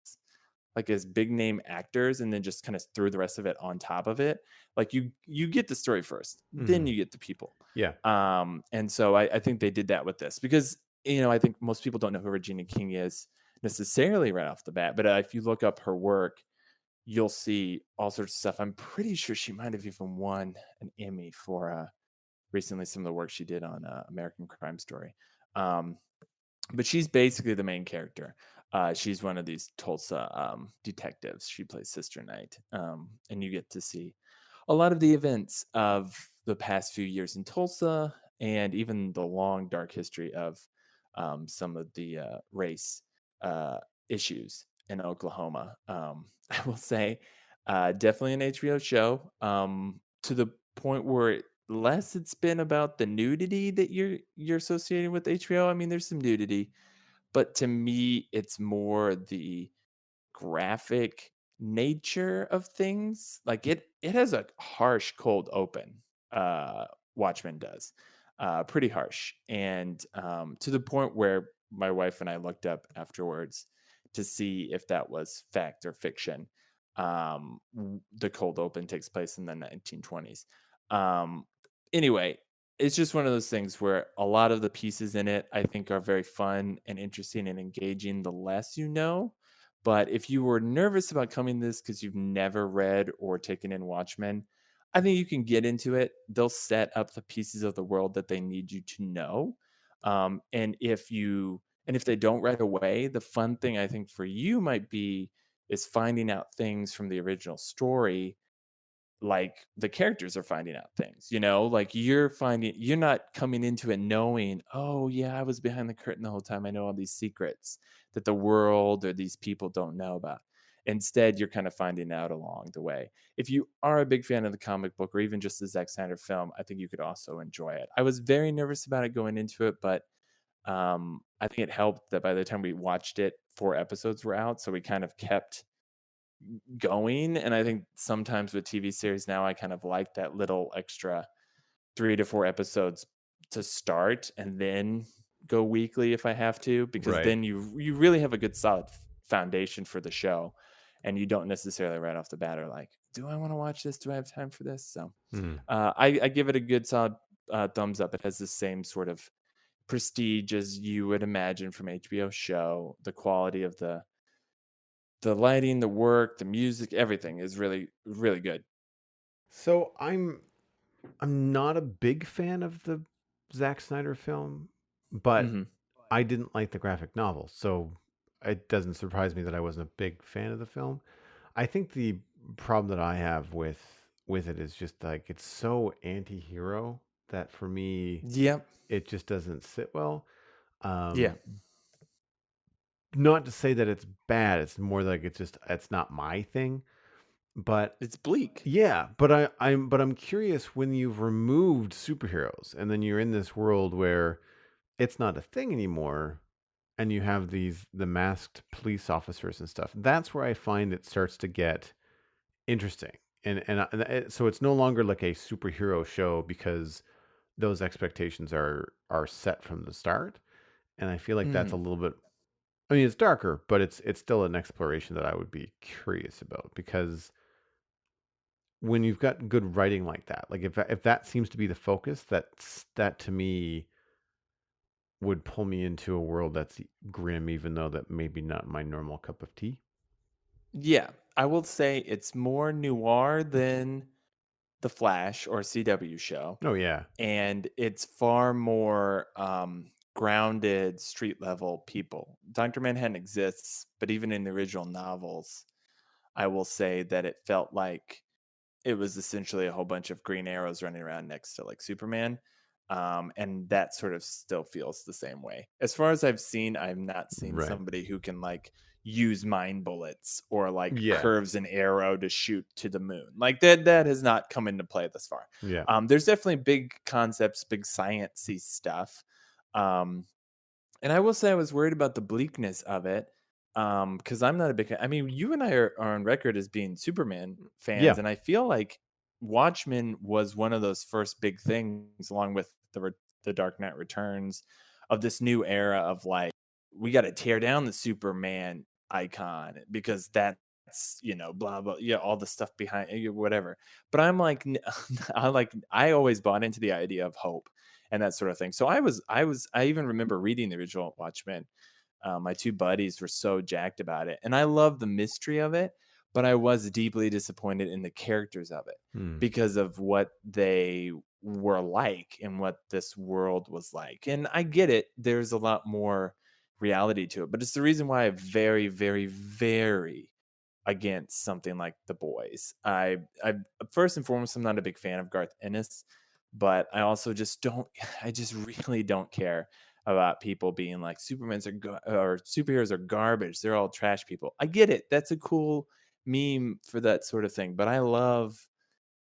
like as big name actors and then just kind of threw the rest of it on top of it. Like you get the story first, then Hmm. you get the people. Yeah. And so I think they did that with this because I think most people don't know who Regina King is necessarily right off the bat. But if you look up her work, you'll see all sorts of stuff. I'm pretty sure she might have even won an Emmy for recently some of the work she did on American Crime Story. Um, but she's basically the main character. She's one of these Tulsa detectives. She plays Sister Knight, and you get to see a lot of the events of the past few years in Tulsa, and even the long dark history of some of the race uh, issues in Oklahoma. I will say, definitely an HBO show to the point where less it's been about the nudity that you're associating with HBO. I mean, there's some nudity, but to me, it's more the graphic nature of things. Like it has a harsh cold open. Watchmen does. Pretty harsh. And to the point where my wife and I looked up afterwards to see if that was fact or fiction. The cold open takes place in the 1920s. Um, anyway, it's just one of those things where a lot of the pieces in it I think are very fun and interesting and engaging the less you know. But if you were nervous about coming to this because you've never read or taken in Watchmen, I think you can get into it. They'll set up the pieces of the world that they need you to know. And if they don't right away, the fun thing I think for you might be is finding out things from the original story like the characters are finding out things, like you're not coming into it knowing, oh yeah, I was behind the curtain the whole time. I know all these secrets that the world or these people don't know about. Instead, you're kind of finding out along the way. If you are a big fan of the comic book or even just the Zack Snyder film, I think you could also enjoy it. I was very nervous about it going into it, but I think it helped that by the time we watched it, 4 episodes were out. So we kind of kept going. And I think sometimes with TV series now, I kind of like that little extra 3 to 4 episodes to start and then go weekly if I have to, because Right. then you really have a good solid foundation for the show. And you don't necessarily right off the bat are like, do I want to watch this? Do I have time for this? So Hmm. I give it a good solid thumbs up. It has the same sort of prestige as you would imagine from HBO show. The quality of the lighting, the work, the music, everything is really, really good. So I'm not a big fan of the Zack Snyder film, but Mhm. I didn't like the graphic novel, so it doesn't surprise me that I wasn't a big fan of the film. I think the problem that I have with it is just like it's so anti-hero that for me Yep. it just doesn't sit well. Yeah. Um, Not to say that it's bad, it's more like it's not my thing. But It's bleak. yeah, but I'm curious when you've removed superheroes and then you're in this world where it's not a thing anymore and you have the masked police officers and stuff. That's where I find it starts to get interesting. So it's no longer like a superhero show because those expectations are set from the start. And I feel like that's a Mhm. little bit, I mean, it's darker, but it's still an exploration that I would be curious about because when you've got good writing like that, like if that seems to be the focus, that to me would pull me into a world that's grim, even though that maybe not my normal cup of tea. Yeah. I will say it's more noir than The Flash or CW show, Oh yeah, and it's far more, grounded street level people. Dr. Manhattan exists, but even in the original novels, I will say that it felt like it was essentially a whole bunch of green arrows running around next to like Superman. And that sort of still feels the same way. As far as I've seen, I've not seen right. somebody who can like use mind bullets or like Yeah. curves an arrow to shoot to the moon. Like that has not come into play thus far. Yeah. There's definitely big concepts, big sciencey stuff. Um, and I will say I was worried about the bleakness of it, because I'm not a big I mean, you and I are on record as being Superman Yeah. fans, and I feel like Watchmen was one of those first big things along with the Dark Knight Returns of this new era of, like, we gotta tear down the Superman icon because that's, blah, blah, yeah, all the stuff behind whatever. But I'm like, I always bought into the idea of hope and that sort of thing. So I even remember reading the original Watchmen. My two buddies were so jacked about it, and I love the mystery of it. But I was deeply disappointed in the characters of it Hmm. because of what they were like and what this world was like. And I get it. There's a lot more reality to it, but it's the reason why I very, very, very against something like The Boys. I first and foremost, I'm not a big fan of Garth Ennis, but I also just don't. I just really don't care about people being like or superheroes are garbage. They're all trash people. I get it. That's a cool meme for that sort of thing. But I love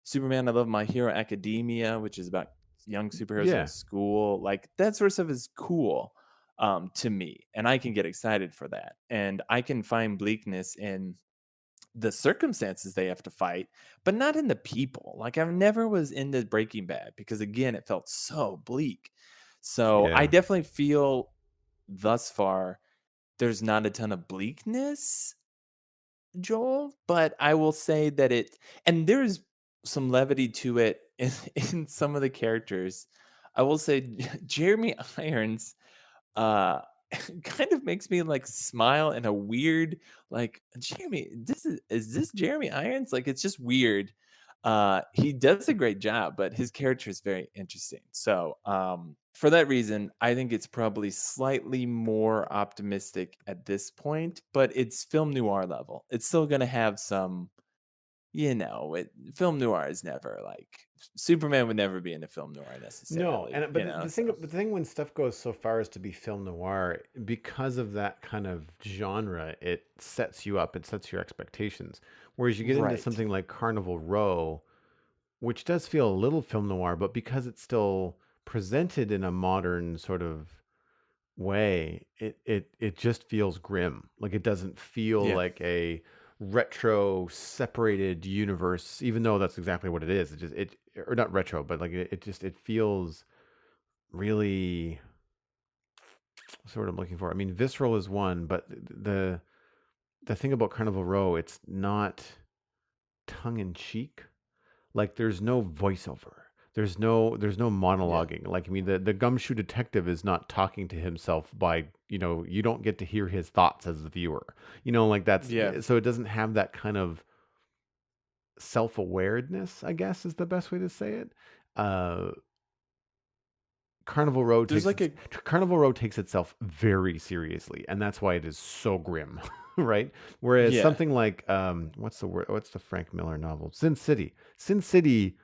Superman. I love My Hero Academia, which is about young superheroes in Yeah. school. Like that sort of stuff is cool to me, and I can get excited for that. And I can find bleakness in the circumstances they have to fight, but not in the people. Like I never was into Breaking Bad because again, it felt so bleak. So I Yeah. definitely feel thus far there's not a ton of bleakness, Joel, but I will say that and there's some levity to it in some of the characters. I will say Jeremy Irons uh kind of makes me like smile in a weird like Jeremy, is this Jeremy Irons? Like it's just weird. He does a great job, but his character is very interesting. So for that reason, I think it's probably slightly more optimistic at this point, but it's film noir level. It's still gonna have some, film noir is never like Superman would never be in a film noir No, necessarily, and but the so thing when stuff goes so far as to be film noir, because of that kind of genre, it sets you up, it sets your expectations. Whereas you get into right. something like Carnival Row, which does feel a little film noir, but because it's still presented in a modern sort of way, it just feels grim. Like it doesn't feel Yeah. like a retro separated universe, even though that's exactly what it is. It just it or not retro, but like it feels really what's the word I'm looking for? I mean, visceral is one, but the thing about Carnival Row, it's not tongue in cheek. Like there's no voiceover. There's no Yeah. monologuing. Like I mean the gumshoe detective is not talking to himself by, you don't get to hear his thoughts as the viewer. Like that's Yeah. so it doesn't have that kind of self-awareness, I guess is the best way to say it. Uh Carnival Row There's takes like its a Carnival Row takes itself very seriously, and that's why it is so grim, right? Whereas yeah. something like what's the word? What's the Frank Miller novel? Sin City. Sin City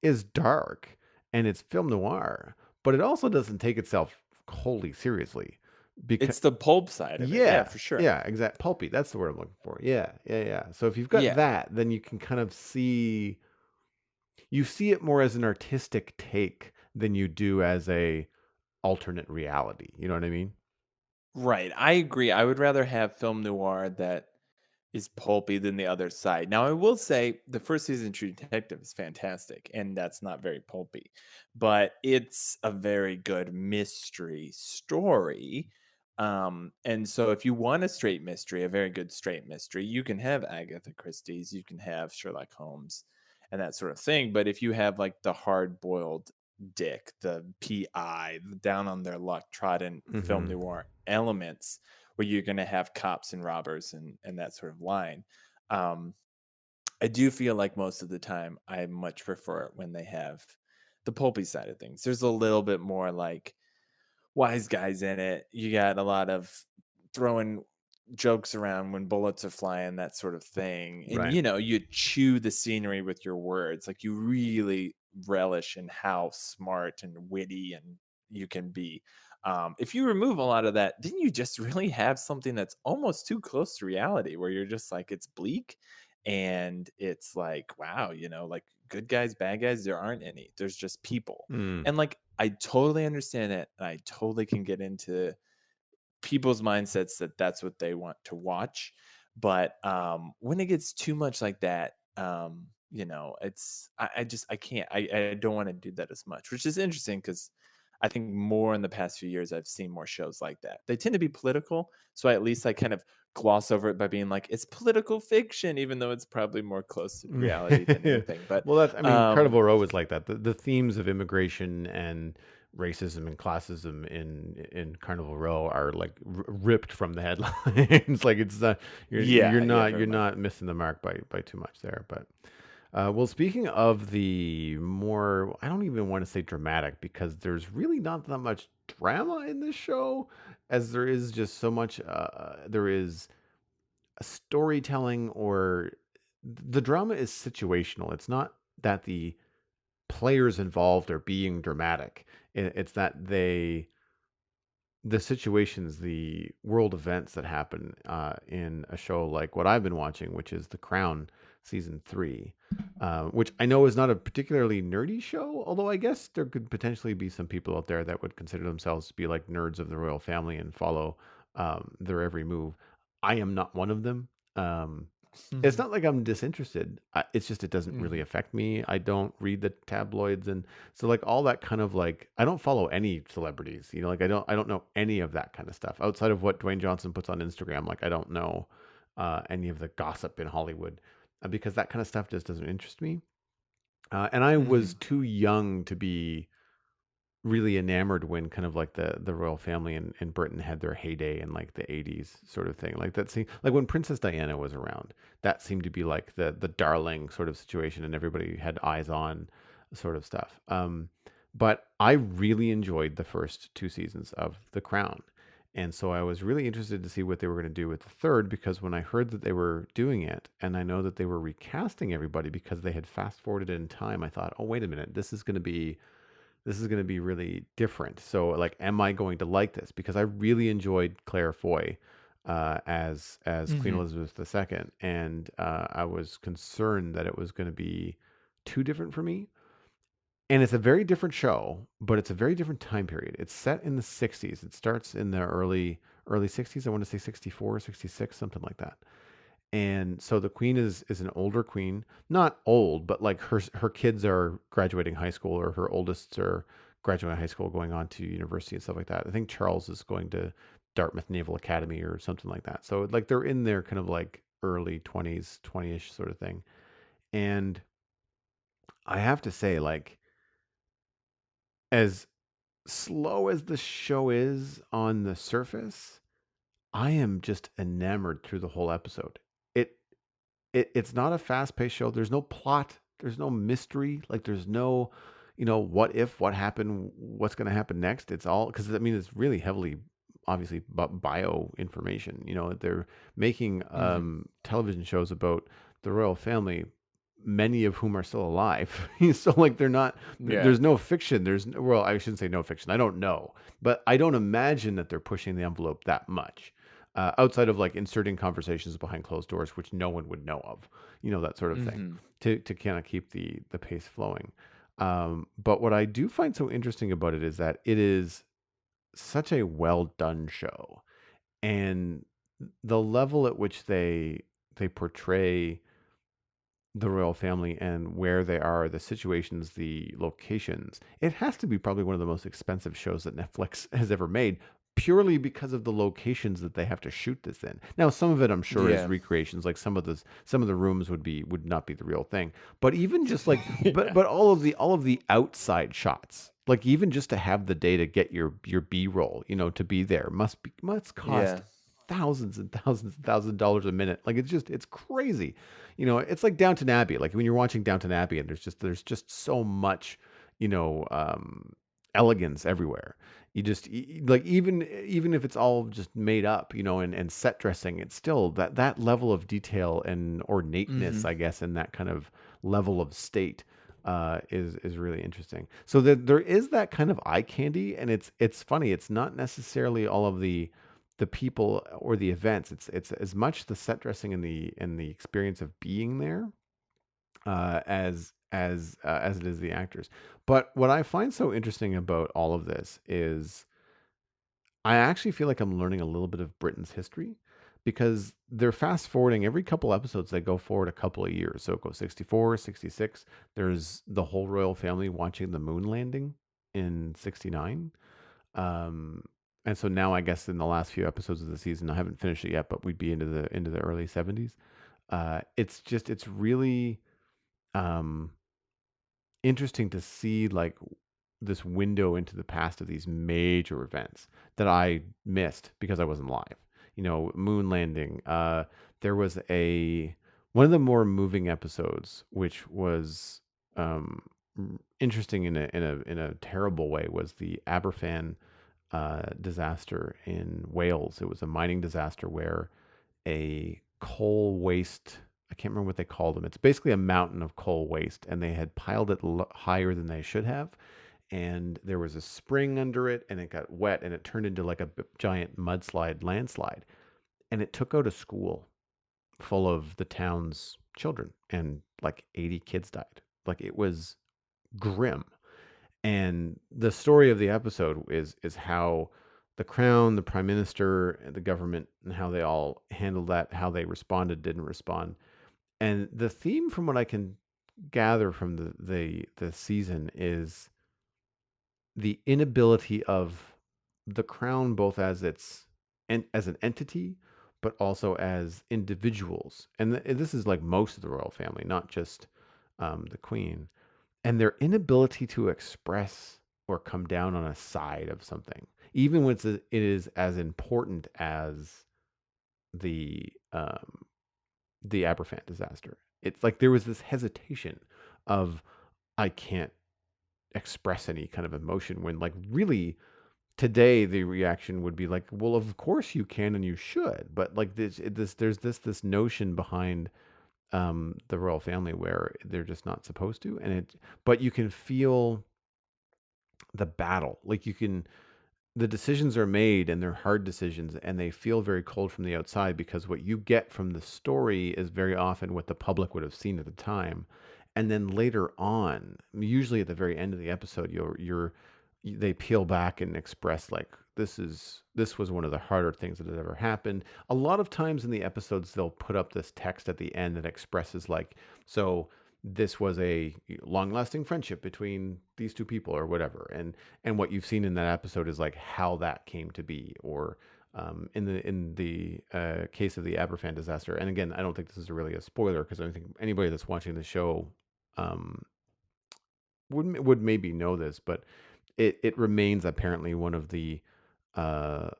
is dark and it's film noir, but it also doesn't take itself wholly seriously. Because It's the pulp side of it. Yeah, yeah, for sure. yeah, exact pulpy. That's the word I'm looking for. Yeah, yeah, yeah. So if you've got Yeah. that, then you can kind of see it more as an artistic take than you do as a alternate reality. You know what I mean? Right. I agree. I would rather have film noir that is pulpy than the other side. Now, I will say the first season of True Detective is fantastic, and that's not very pulpy, but it's a very good mystery story. And so, if you want a straight mystery, a very good straight mystery, you can have Agatha Christie's, you can have Sherlock Holmes, and that sort of thing. But if you have like the hard boiled Dick, the PI, the down on their luck, trodden film Mm-hmm. noir elements, where you're going to have cops and robbers and that sort of line. Um, I do feel like most of the time I much prefer it when they have the pulpy side of things. There's a little bit more like wise guys in it. You got a lot of throwing jokes around when bullets are flying, that sort of thing. And Right. you chew the scenery with your words. Like you really relish in how smart and witty and you can be. If you remove a lot of that, then you just really have something that's almost too close to reality, where you're just like, it's bleak, and it's like, wow, like good guys, bad guys, there aren't any. There's just people. Mm. And like, I totally understand it, and I totally can get into people's mindsets that that's what they want to watch. But when it gets too much like that, it's I just I can't I don't want to do that as much, which is interesting because I think more in the past few years I've seen more shows like that. They tend to be political, so at least I kind of gloss over it by being like it's political fiction, even though it's probably more close to reality than anything. But Well, that's, I mean, um, Carnival Row is like that. The themes of immigration and racism and classism in Carnival Row are like ripped from the headlines. Like it's you're yeah, yeah, not very much. missing the mark by too much there. But well, speaking of the more, I don't even want to say dramatic because there's really not that much drama in this show, as there is just so much. There is a storytelling, or the drama is situational. It's not that the players involved are being dramatic. It's that the situations, the world events that happen in a show like what I've been watching, which is The Crown season 3, which I know is not a particularly nerdy show, although I guess there could potentially be some people out there that would consider themselves to be like nerds of the royal family and follow their every move. I am not one of them. Um, it's Mhm, not like I'm disinterested. It's just it doesn't really mhm, affect me. I don't read the tabloids, and so like all that kind of like I don't follow any celebrities. Like I don't know any of that kind of stuff outside of what Dwayne Johnson puts on Instagram. Like I don't know any of the gossip in Hollywood because that kind of stuff just doesn't interest me. And I was mhm. too young to be really enamored when kind of like the royal family in Britain had their heyday in like the 80s sort of thing. Like that seemed like when Princess Diana was around, that seemed to be like the darling sort of situation and everybody had eyes on sort of stuff. But I really enjoyed the first 2 seasons of The Crown. And so I was really interested to see what they were going to do with the third because when I heard that they were doing it and I know that they were recasting everybody because they had fast forwarded in time, I thought, oh, wait a minute, this is going to be really different. So, like, am I going to like this? Because I really enjoyed Claire Foy as Queen Mhm. Elizabeth II, and I was concerned that it was going to be too different for me. And it's a very different show, but it's a very different time period. It's set in the 60s. It starts in the early 60s. I want to say 64, 66, something like that. And so the queen is an older queen, not old, but like her kids are graduating high school, or her oldest are graduating high school, going on to university and stuff like that. I think Charles is going to Dartmouth Naval Academy or something like that. So like they're in their kind of like early 20s, 20ish sort of thing. And I have to say, like, as slow as the show is on the surface, I am just enamored through the whole episode. It it's not a fast-paced show. There's no plot. There's no mystery. Like there's no, what if, what happened, what's going to happen next. It's all because I mean it's really heavily, obviously, bio information. They're making Mhm. television shows about the royal family, many of whom are still alive. So like they're not. Yeah. There's no fiction. Well, I shouldn't say no fiction. I don't know, but I don't imagine that they're pushing the envelope that much outside of like inserting conversations behind closed doors, which no one would know of, that sort of thing, Mhm. to kind of keep the pace flowing. But what I do find so interesting about it is that it is such a well done show, and the level at which they portray the royal family and where they are, the situations, the locations. It has to be probably one of the most expensive shows that Netflix has ever made, purely because of the locations that they have to shoot this in. Now, some of it I'm sure is Yeah. recreations, like some of the rooms would not be the real thing. But even just like but Yeah. but all of the outside shots, like even just to have the day to get your B-roll, to be there must cost Yeah. thousands and thousands and thousands of dollars a minute. Like it's crazy. It's like Downton Abbey. Like when you're watching Downton Abbey, and there's just so much, elegance everywhere. You just like even if it's all just made up, and set dressing, it's still that level of detail and ornateness, Mhm. I guess, and that kind of level of state. is really interesting. So there is that kind of eye candy, and it's funny. It's not necessarily all of the people or the events. It's as much the set dressing and the experience of being there as it is the actors. But what I find so interesting about all of this is I actually feel like I'm learning a little bit of Britain's history because they're fast forwarding every couple episodes. They go forward a couple of years. So it goes 64, 66. There's the whole royal family watching the moon landing in 69. Um, and so now I guess in the last few episodes of the season, I haven't finished it yet, but we'd be into the early 70s. It's really um, interesting to see like this window into the past of these major events that I missed because I wasn't live. You know, moon landing. There was a one of the more moving episodes, which was um, interesting in a terrible way, was the Aberfan disaster in Wales. It was a mining disaster where a coal waste. I can't remember what they called them. It's basically a mountain of coal waste, and they had piled it higher than they should have. And there was a spring under it, and it got wet, and it turned into like a giant mudslide, landslide. And it took out a school full of the town's children, and like 80 kids died. Like it was grim. And the story of the episode is how the crown, the prime minister, the government, and how they all handled that, how they responded, didn't respond. And the theme, from what I can gather from the season, is the inability of the crown, both as its and as an entity, but also as individuals. And this is like most of the royal family, not just the queen, and their inability to express or come down on a side of something, even when it is as important as the um, the Aberfan disaster. It's like there was this hesitation of I can't express any kind of emotion when like really today the reaction would be like, well, of course you can and you should, but like this notion behind the royal family where they're just not supposed to, and it but you can feel the battle, like you can the decisions are made and they're hard decisions and they feel very cold from the outside because what you get from the story is very often what the public would have seen at the time. And then later on, usually at the very end of the episode, they peel back and express like this was one of the harder things that had ever happened. A lot of times in the episodes they'll put up this text at the end that expresses like, so this was a long-lasting friendship between these two people or whatever. And what you've seen in that episode is like how that came to be, or in the case of the Aberfan disaster. And again, I don't think this is really a spoiler because I don't think anybody that's watching the show um, would maybe know this, but it remains apparently one of the uh,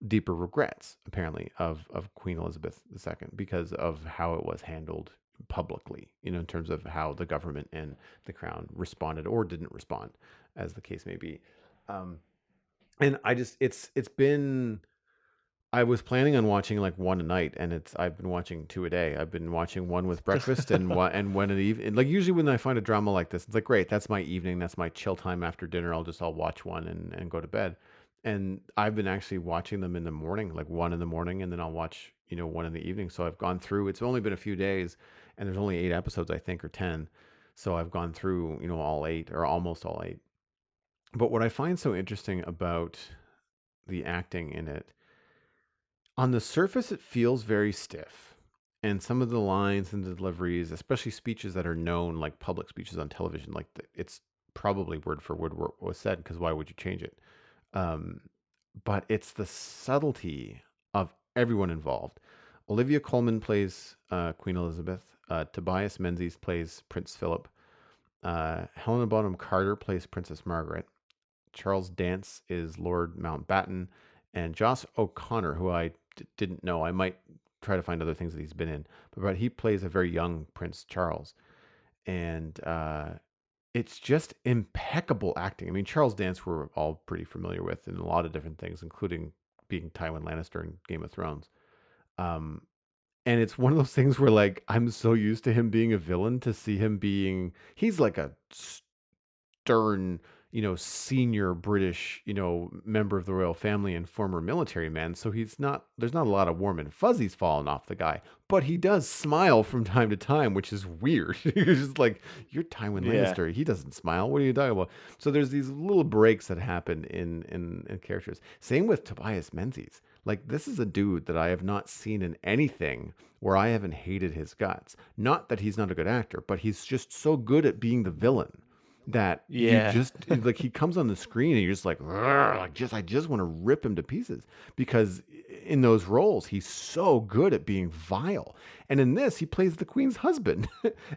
deeper regrets, apparently, of Queen Elizabeth II because of how it was handled publicly, in terms of how the government and the crown responded or didn't respond, as the case may be. Um, and I just, it's been, I was planning on watching like one a night, and I've been watching two a day. I've been watching one with breakfast and one in the evening. Like usually when I find a drama like this, it's like great, that's my evening, that's my chill time after dinner. I'll watch one and go to bed. And I've been actually watching them in the morning, like one in the morning, and then I'll watch one in the evening. So I've gone through. It's only been a few days, and there's only 8 episodes, I think, or 10. So I've gone through all eight or almost all eight. But what I find so interesting about the acting in it, on the surface, it feels very stiff. And some of the lines and the deliveries, especially speeches that are known, like public speeches on television, like it's probably word for word what was said, because why would you change it? Um, but it's the subtlety of everyone involved. Olivia Colman plays Queen Elizabeth. Tobias Menzies plays Prince Philip. Helena Bonham Carter plays Princess Margaret. Charles Dance is Lord Mountbatten, and Joss O'Connor, who I didn't know. I might try to find other things that he's been in, but he plays a very young Prince Charles, and it's just impeccable acting. I mean, Charles Dance we're all pretty familiar with in a lot of different things, including being Tywin Lannister in Game of Thrones. Um, And it's one of those things where like I'm so used to him being a villain to see him being he's like a stern, senior British, member of the royal family and former military man. So there's not a lot of warm and fuzzies falling off the guy, but he does smile from time to time, which is weird. You're just like, you're Tywin Yeah. Lannister. He doesn't smile. What are you talking about? So there's these little breaks that happen in characters. Same with Tobias Menzies. Like, this is a dude that I have not seen in anything where I haven't hated his guts. Not that he's not a good actor, but he's just so good at being the villain that you Yeah. just like he comes on the screen and you're just like, I just want to rip him to pieces because in those roles he's so good at being vile. And in this he plays the queen's husband.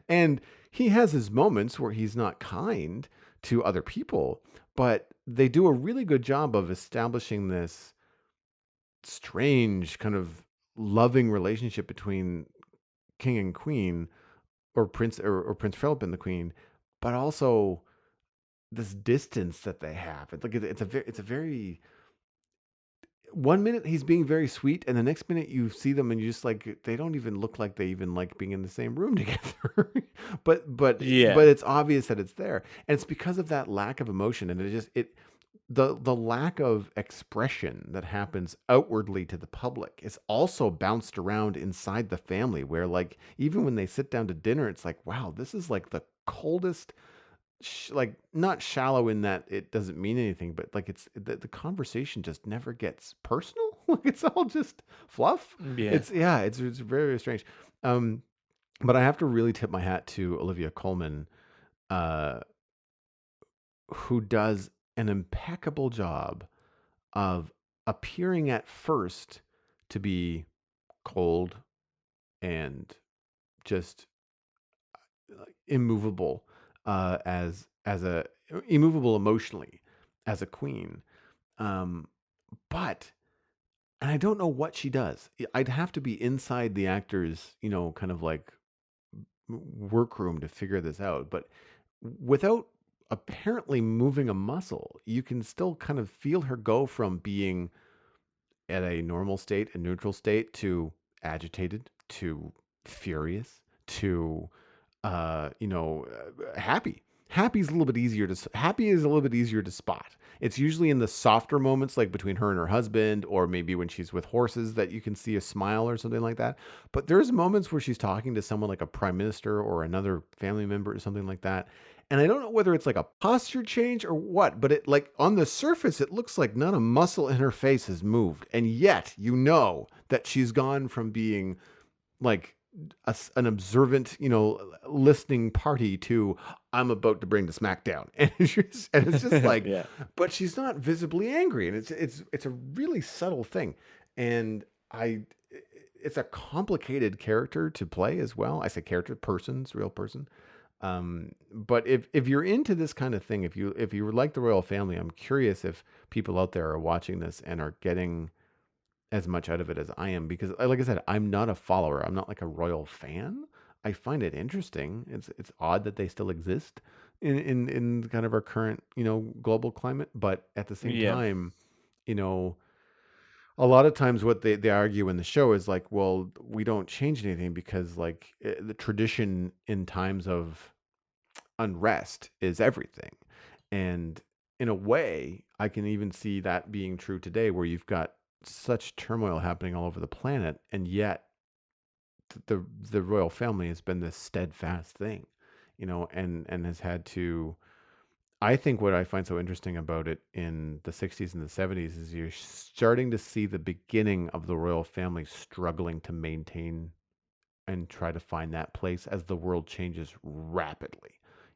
And he has his moments where he's not kind to other people, but they do a really good job of establishing this strange kind of loving relationship between king and queen, or Prince Philip and the queen, but also this distance that they have. It's like it's a very one minute he's being very sweet, and the next minute you see them and you just like they don't even look like they even like being in the same room together. But Yeah. it's obvious that it's there, and it's because of that lack of emotion, and the lack of expression that happens outwardly to the public is also bounced around inside the family, where like even when they sit down to dinner, it's like, wow, this is like the coldest, like not shallow in that it doesn't mean anything, but like the conversation just never gets personal. Like it's all just fluff. Yeah. It's very, very strange. Um, but I have to really tip my hat to Olivia Colman, uh, who does an impeccable job of appearing at first to be cold and just immovable, as a immovable emotionally as a queen. Um, but and I don't know what she does. I'd have to be inside the actor's, kind of like workroom to figure this out. But without apparently moving a muscle, you can still kind of feel her go from being at a normal state, a neutral state, to agitated, to furious, to happy. Happy is a little bit easier to spot. It's usually in the softer moments, like between her and her husband, or maybe when she's with horses, that you can see a smile or something like that. But there's moments where she's talking to someone like a prime minister or another family member or something like that. And I don't know whether it's like a posture change or what, but it like on the surface, it looks like not a muscle in her face has moved. And yet you know that she's gone from being like an observant, listening party to I'm about to bring the smack down, and it's just like, Yeah. but she's not visibly angry, and it's a really subtle thing, and I. It's a complicated character to play as well. I say character, persons, real person. But if you're into this kind of thing, if you like the royal family, I'm curious if people out there are watching this and are getting as much out of it as I am, because like I said, I'm not a follower. I'm not like a royal fan. I find it interesting. It's odd that they still exist in kind of our current, global climate, but at the same Yeah. time, you know, a lot of times what they argue in the show is like, well, we don't change anything because like the tradition in times of unrest is everything. And in a way, I can even see that being true today, where you've got such turmoil happening all over the planet, and yet the royal family has been this steadfast thing, and has had to. I think what I find so interesting about it in the 60s and the 70s is you're starting to see the beginning of the royal family struggling to maintain and try to find that place as the world changes rapidly.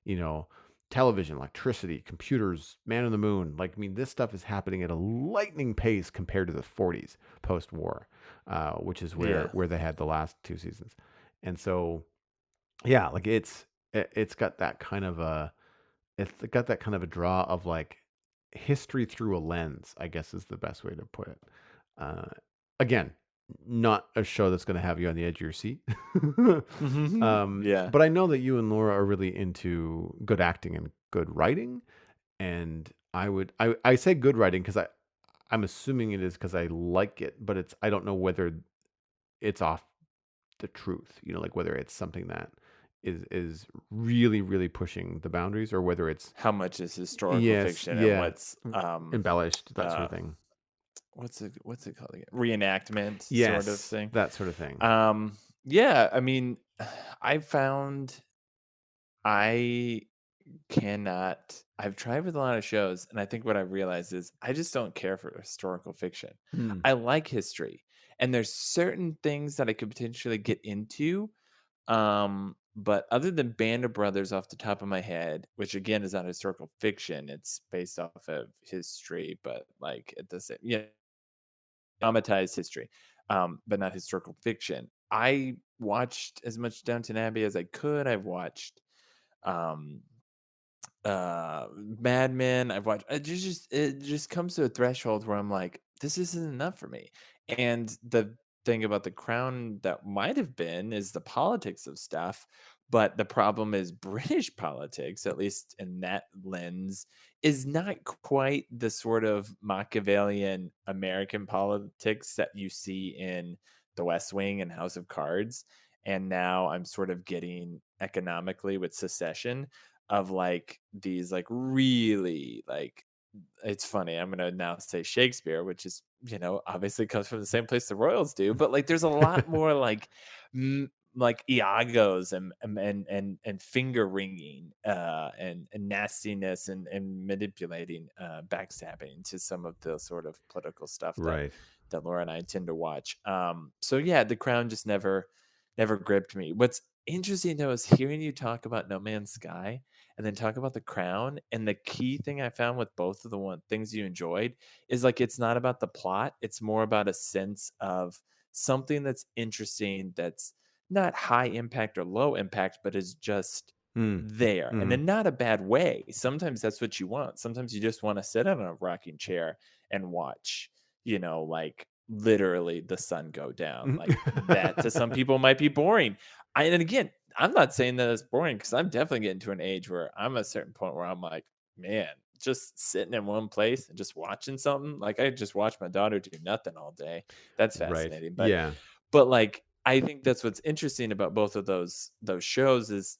You know, television, electricity, computers, man on the moon. Like, I mean, this stuff is happening at a lightning pace compared to the 40s post-war, which is where Yeah. they had the last two seasons. And so, yeah, like it's got that kind of a draw of like history through a lens, I guess is the best way to put it. Uh, Again, not a show that's going to have you on the edge of your seat. Yeah. But I know that you and Laura are really into good acting and good writing. And I say good writing because I'm assuming it is because I like it, but I don't know whether it's off the truth. Like whether it's something that is really really pushing the boundaries, or whether it's How much is historical yes, fiction and yeah, what's embellished, that sort uh of thing. what's it called again? Reenactment sort of Yes, thing. that sort of thing. Um, yeah, I mean, I found I cannot. I've tried with a lot of shows, and I think what I realized is I just don't care for historical fiction. Mm, I like history, and there's certain things that I could potentially get into. But other than Band of Brothers off the top of my head, which again is not historical fiction, it's based off of history, but like at the same, yeah, dramatized history, but not historical fiction. I watched as much Downton Abbey as I could. I've watched um Mad Men. I've watched it just comes to a threshold where I'm like, this isn't enough for me. And the thing about The Crown that might have been is the politics of stuff, but the problem is British politics, at least in that lens, is not quite the sort of Machiavellian American politics that you see in The West Wing and House of Cards. And now I'm sort of getting economically with secession of like these like really like it's funny. I'm gonna now say Shakespeare, which is, obviously comes from the same place the royals do, but like there's a lot more like like Iagos and finger wringing and nastiness and manipulating backstabbing to some of the sort of political stuff that right. Laura and I tend to watch. So yeah, The Crown just never gripped me. What's interesting though is hearing you talk about No Man's Sky and then talk about The Crown. And the key thing I found with both of the one things you enjoyed is like it's not about the plot, it's more about a sense of something that's interesting, that's not high impact or low impact, but is just Mm, there. And mhm. in not a bad way. Sometimes that's what you want. Sometimes you just want to sit on a rocking chair and watch, like literally the sun go down. Like that to some people might be boring. And again, I'm not saying that it's boring because I'm definitely getting to an age where I'm at a certain point where I'm like, man, just sitting in one place and just watching something. Like I just watch my daughter do nothing all day. That's Right. fascinating. But Yeah. like I think that's what's interesting about both of those shows is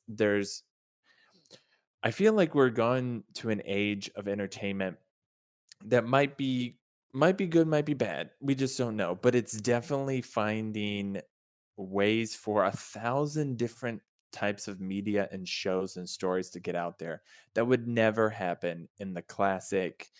I feel like we're gone to an age of entertainment that might be good, might be bad. We just don't know. But it's definitely finding ways for 1,000 different types of media and shows and stories to get out there that would never happen in the classic.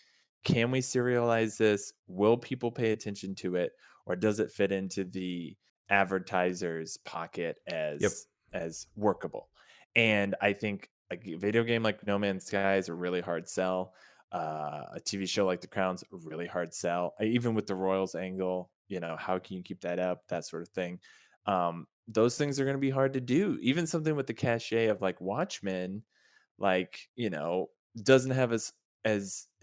Can we serialize this? Will people pay attention to it? Or does it fit into the advertiser's pocket Yep. as workable? And I think a video game like No Man's Sky is a really hard sell. A TV show like The Crown's a really hard sell. Even with the Royals angle, how can you keep that up? That sort of thing. Those things are going to be hard to do. Even something with the cachet of like Watchmen, like doesn't have as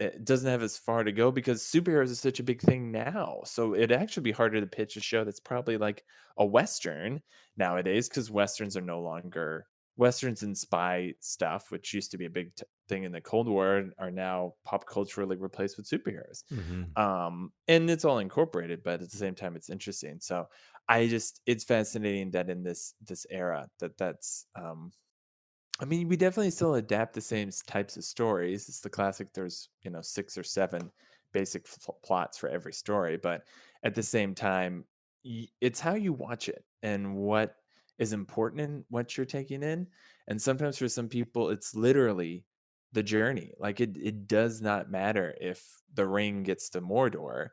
it doesn't have as far to go because superheroes is such a big thing now. So it'd actually be harder to pitch a show that's probably like a western nowadays because westerns are no longer westerns and spy stuff, which used to be a big thing in the Cold War, are now pop culturally replaced with superheroes. Mhm. And it's all incorporated, but at the same time, it's interesting. So it's fascinating that in this era that's I mean, we definitely still adapt the same types of stories. It's the classic. There's 6 or 7 basic plots for every story, but at the same time, it's how you watch it and what is important in what you're taking in. And sometimes for some people, it's literally the journey. Like it does not matter if the ring gets to Mordor.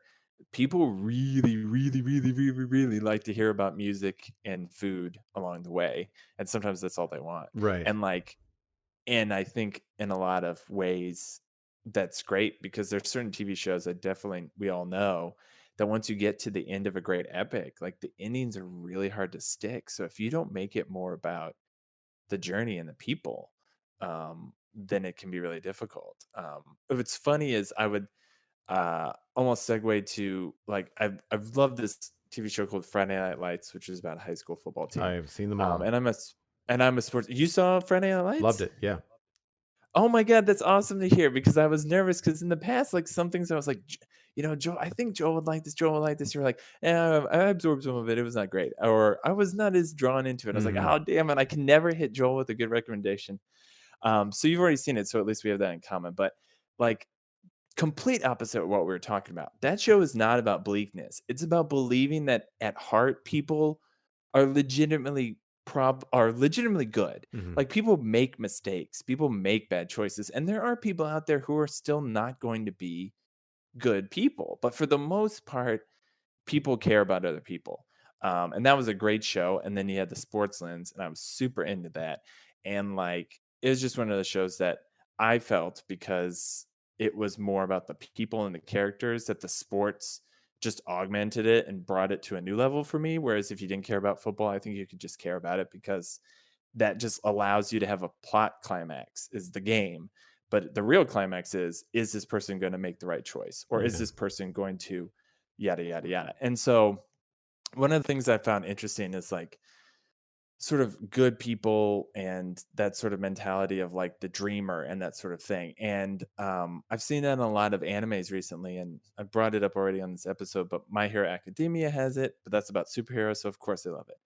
People really, really, really, really, really like to hear about music and food along the way, and sometimes that's all they want. Right. And like and I think in a lot of ways that's great because there's certain TV shows that definitely we all know that once you get to the end of a great epic, like the endings are really hard to stick. So if you don't make it more about the journey and the people, then it can be really difficult. What's funny is I would almost segue to like I've loved this TV show called Friday Night Lights, which is about a high school football team. I've seen them Um, all. and I'm a s- and I'm a sports. You saw Friday Night Loved Lights? it. Yeah. Oh my god, that's awesome to hear because I was nervous because in the past, like some things I was like, Joel, I think Joel would like this. Joel would like this. You're like, yeah, I absorbed some of it. It was not great. Or I was not as drawn into it. I was like, Hmm. oh, damn it. I can never hit Joel with a good recommendation. So you've already seen it. So at least we have that in common. But like, complete opposite of what we were talking about. That show is not about bleakness. It's about believing that at heart, people are legitimately good. Hmm. Like, people make mistakes, people make bad choices, and there are people out there who are still not going to be good people. But for the most part, people care about other people. And that was a great show. And then you had the sports lens, and I was super into that. And like, it was just one of the shows that I felt, because it was more about the people and the characters, that the sports just augmented it and brought it to a new level for me. Whereas if you didn't care about football, I think you could just care about it, because that just allows you to have a plot climax is the game. But the real climax is this person going to make the right choice, or is Yeah. this person going to yada yada yada. And so one of the things I found interesting is like, sort of good people and that sort of mentality of like the dreamer and that sort of thing. And I've seen that in a lot of animes recently, and I brought it up already on this episode, but My Hero Academia has it, but that's about superheroes, so of course I love it.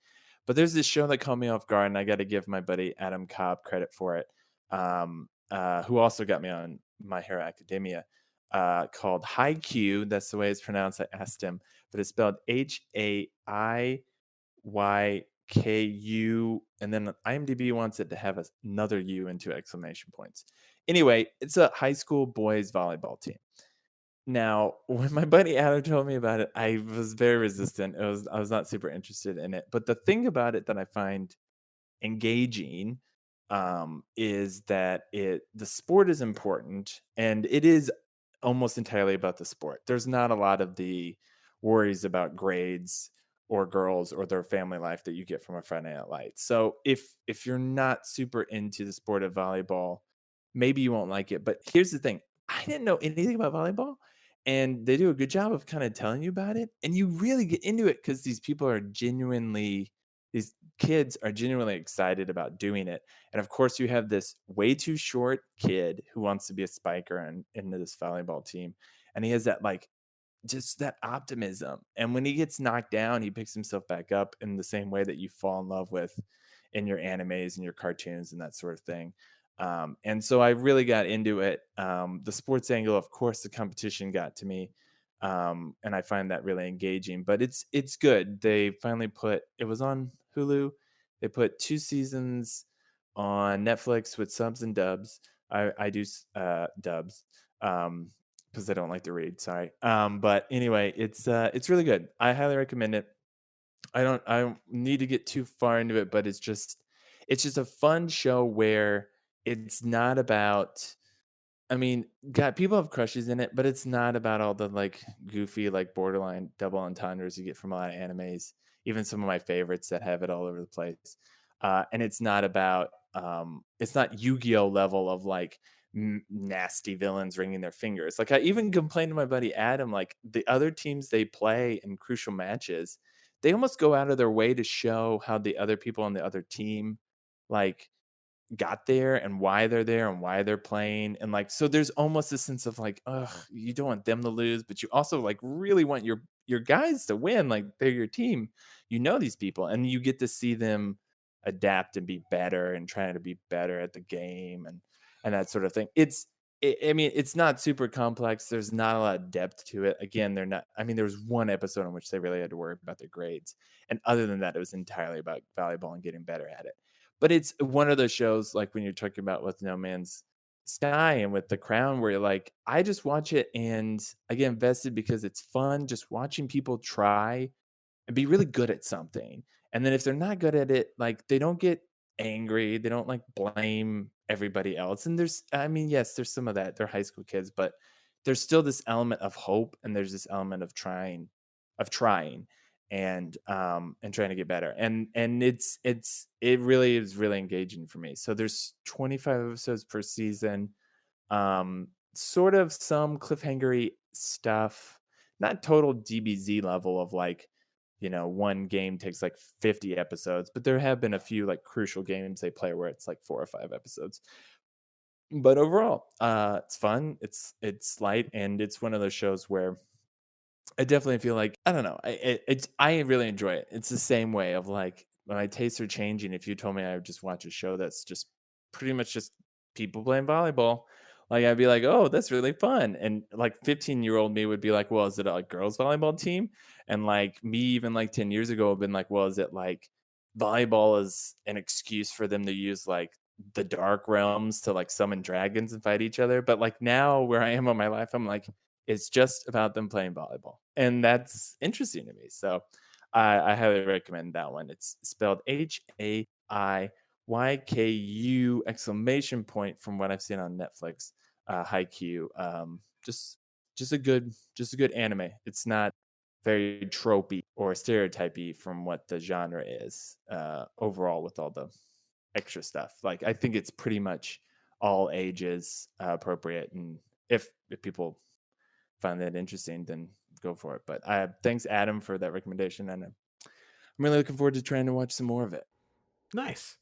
But there's this show that caught me off guard, and I got to give my buddy Adam Cobb credit for it, who also got me on My Hero Academia, called Haikyuu. That's the way it's pronounced. I asked him, but it's spelled HAIYKU, and then IMDb wants it to have another U and two exclamation points. Anyway, it's a high school boys volleyball team. Now, when my buddy Adam told me about it, I was very resistant. I was not super interested in it. But the thing about it that I find engaging, is that the sport is important, and it is almost entirely about the sport. There's not a lot of the worries about grades or girls or their family life that you get from a Friday Night Lights. So if you're not super into the sport of volleyball, maybe you won't like it. But here's the thing: I didn't know anything about volleyball, and they do a good job of kind of telling you about it, and you really get into it because these kids are genuinely excited about doing it. And of course, you have this way too short kid who wants to be a spiker and into this volleyball team. And he has that like just that optimism. And when he gets knocked down, he picks himself back up in the same way that you fall in love with in your animes and your cartoons and that sort of thing. And so I really got into it. The sports angle, of course, the competition got to me. And I find that really engaging, but it's good. They finally put it was on Hulu. They put 2 seasons on Netflix with subs and dubs. I do dubs. Because I don't like to read. Sorry. But anyway, it's really good. I highly recommend it. I don't need to get too far into it, but it's just a fun show where it's not about, I mean, God, people have crushes in it, but it's not about all the like goofy, like borderline double entendres you get from a lot of animes, even some of my favorites that have it all over the place. And it's not Yu-Gi-Oh level of like nasty villains wringing their fingers. Like, I even complained to my buddy Adam, like the other teams they play in crucial matches, they almost go out of their way to show how the other people on the other team, like, got there and why they're there and why they're playing. And like, so there's almost a sense of like, ugh, you don't want them to lose, but you also like really want your guys to win. Like, they're your team. These people, and you get to see them adapt and be better and trying to be better at the game and that sort of thing. I mean, it's not super complex. There's not a lot of depth to it. Again, they're not. I mean, there was one episode in which they really had to worry about their grades, and other than that, it was entirely about volleyball and getting better at it. But it's one of those shows, like when you're talking about with No Man's Sky and with The Crown, where you're like, I just watch it and I get invested because it's fun just watching people try and be really good at something. And then if they're not good at it, like, they don't get angry, they don't like blame everybody else. And I mean, yes, there's some of that. They're high school kids, but there's still this element of hope, and there's this element of trying and trying to get better. And it really is really engaging for me. So there's 25 episodes per season. Sort of some cliffhangery stuff, not total DBZ level of like, one game takes like 50 episodes, but there have been a few like crucial games they play where it's like 4 or 5 episodes. But overall, it's fun, it's light, and it's one of those shows where I definitely feel like I don't know. I really enjoy it. It's the same way of like my tastes are changing. If you told me I would just watch a show that's just pretty much just people playing volleyball, like I'd be like, oh, that's really fun. And like 15-year-old me would be like, well, is it a girls volleyball team? And like me, even like 10 years ago, have been like, well, is it like volleyball is an excuse for them to use like the dark realms to like summon dragons and fight each other? But like now where I am in my life, I'm like, it's just about them playing volleyball, and that's interesting to me. So I highly recommend that one. It's spelled Haikyuu exclamation point from what I've seen on Netflix. Haikyuu, just a good anime. It's not very tropey or stereotypy from what the genre is overall with all the extra stuff. Like I think it's pretty much all ages appropriate, and if people find that interesting, then go for it. But thanks, Adam, for that recommendation, and I'm really looking forward to trying to watch some more of it. Nice.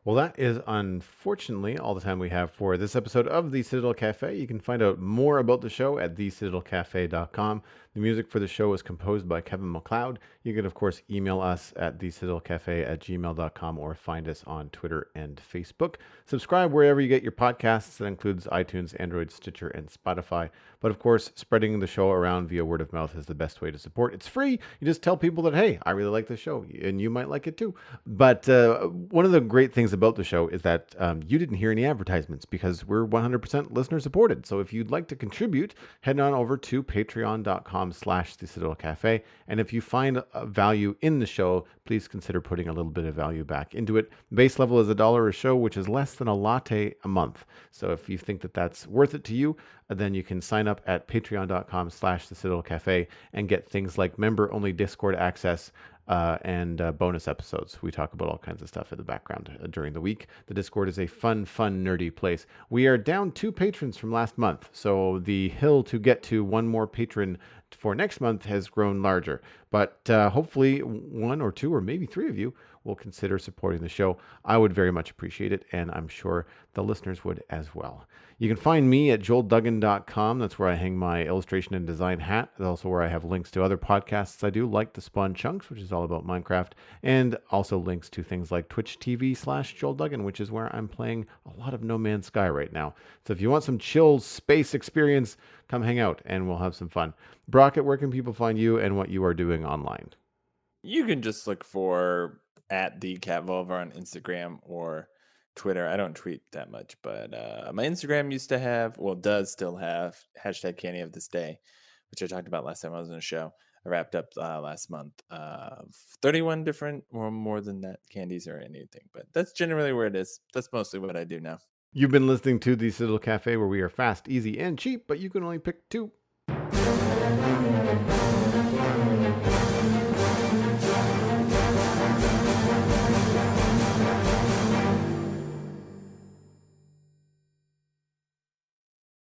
Well, that is unfortunately all the time we have for this episode of the Citadel Cafe. You can find out more about the show at thecitadelcafe.com. The music for the show is composed by Kevin MacLeod. You can, of course, email us at thecitadelcafe@gmail.com or find us on Twitter and Facebook. Subscribe wherever you get your podcasts. That includes iTunes, Android, Stitcher, and Spotify. But of course, spreading the show around via word of mouth is the best way to support. It's free. You just tell people that, hey, I really like the show, and you might like it too. But one of the great things about the show is that you didn't hear any advertisements because we're 100% listener supported. So if you'd like to contribute, head on over to patreon.com/the Citadel Cafe. And if you find value in the show, please consider putting a little bit of value back into it. Base level is $1 a show, which is less than a latte a month. So if you think that that's worth it to you, then you can sign up at patreon.com/the Citadel Cafe and get things like member-only Discord access, and bonus episodes. We talk about all kinds of stuff in the background during the week. The Discord is a fun, nerdy place. We are down 2 patrons from last month, so the hill to get to one more patron for next month has grown larger. But hopefully 1 or 2 or maybe 3 of you will consider supporting the show. I would very much appreciate it, and I'm sure the listeners would as well. You can find me at joelduggan.com. That's where I hang my illustration and design hat. That's also where I have links to other podcasts I do, like The Spawn Chunks, which is all about Minecraft, and also links to things like Twitch TV/JoelDuggan, which is where I'm playing a lot of No Man's Sky right now. So if you want some chill space experience, come hang out and we'll have some fun. Brockett, where can people find you and what you are doing online? You can just look for at the Cat Volver on Instagram or Twitter. I don't tweet that much, but my Instagram used to have, well, does still have hashtag Candy of this day, which I talked about last time I was on the show. I wrapped up last month 31 different or more than that candies or anything, but that's generally where it is. That's mostly what I do now. You've been listening to the Citadel Cafe, where we are fast, easy, and cheap, but you can only pick 2.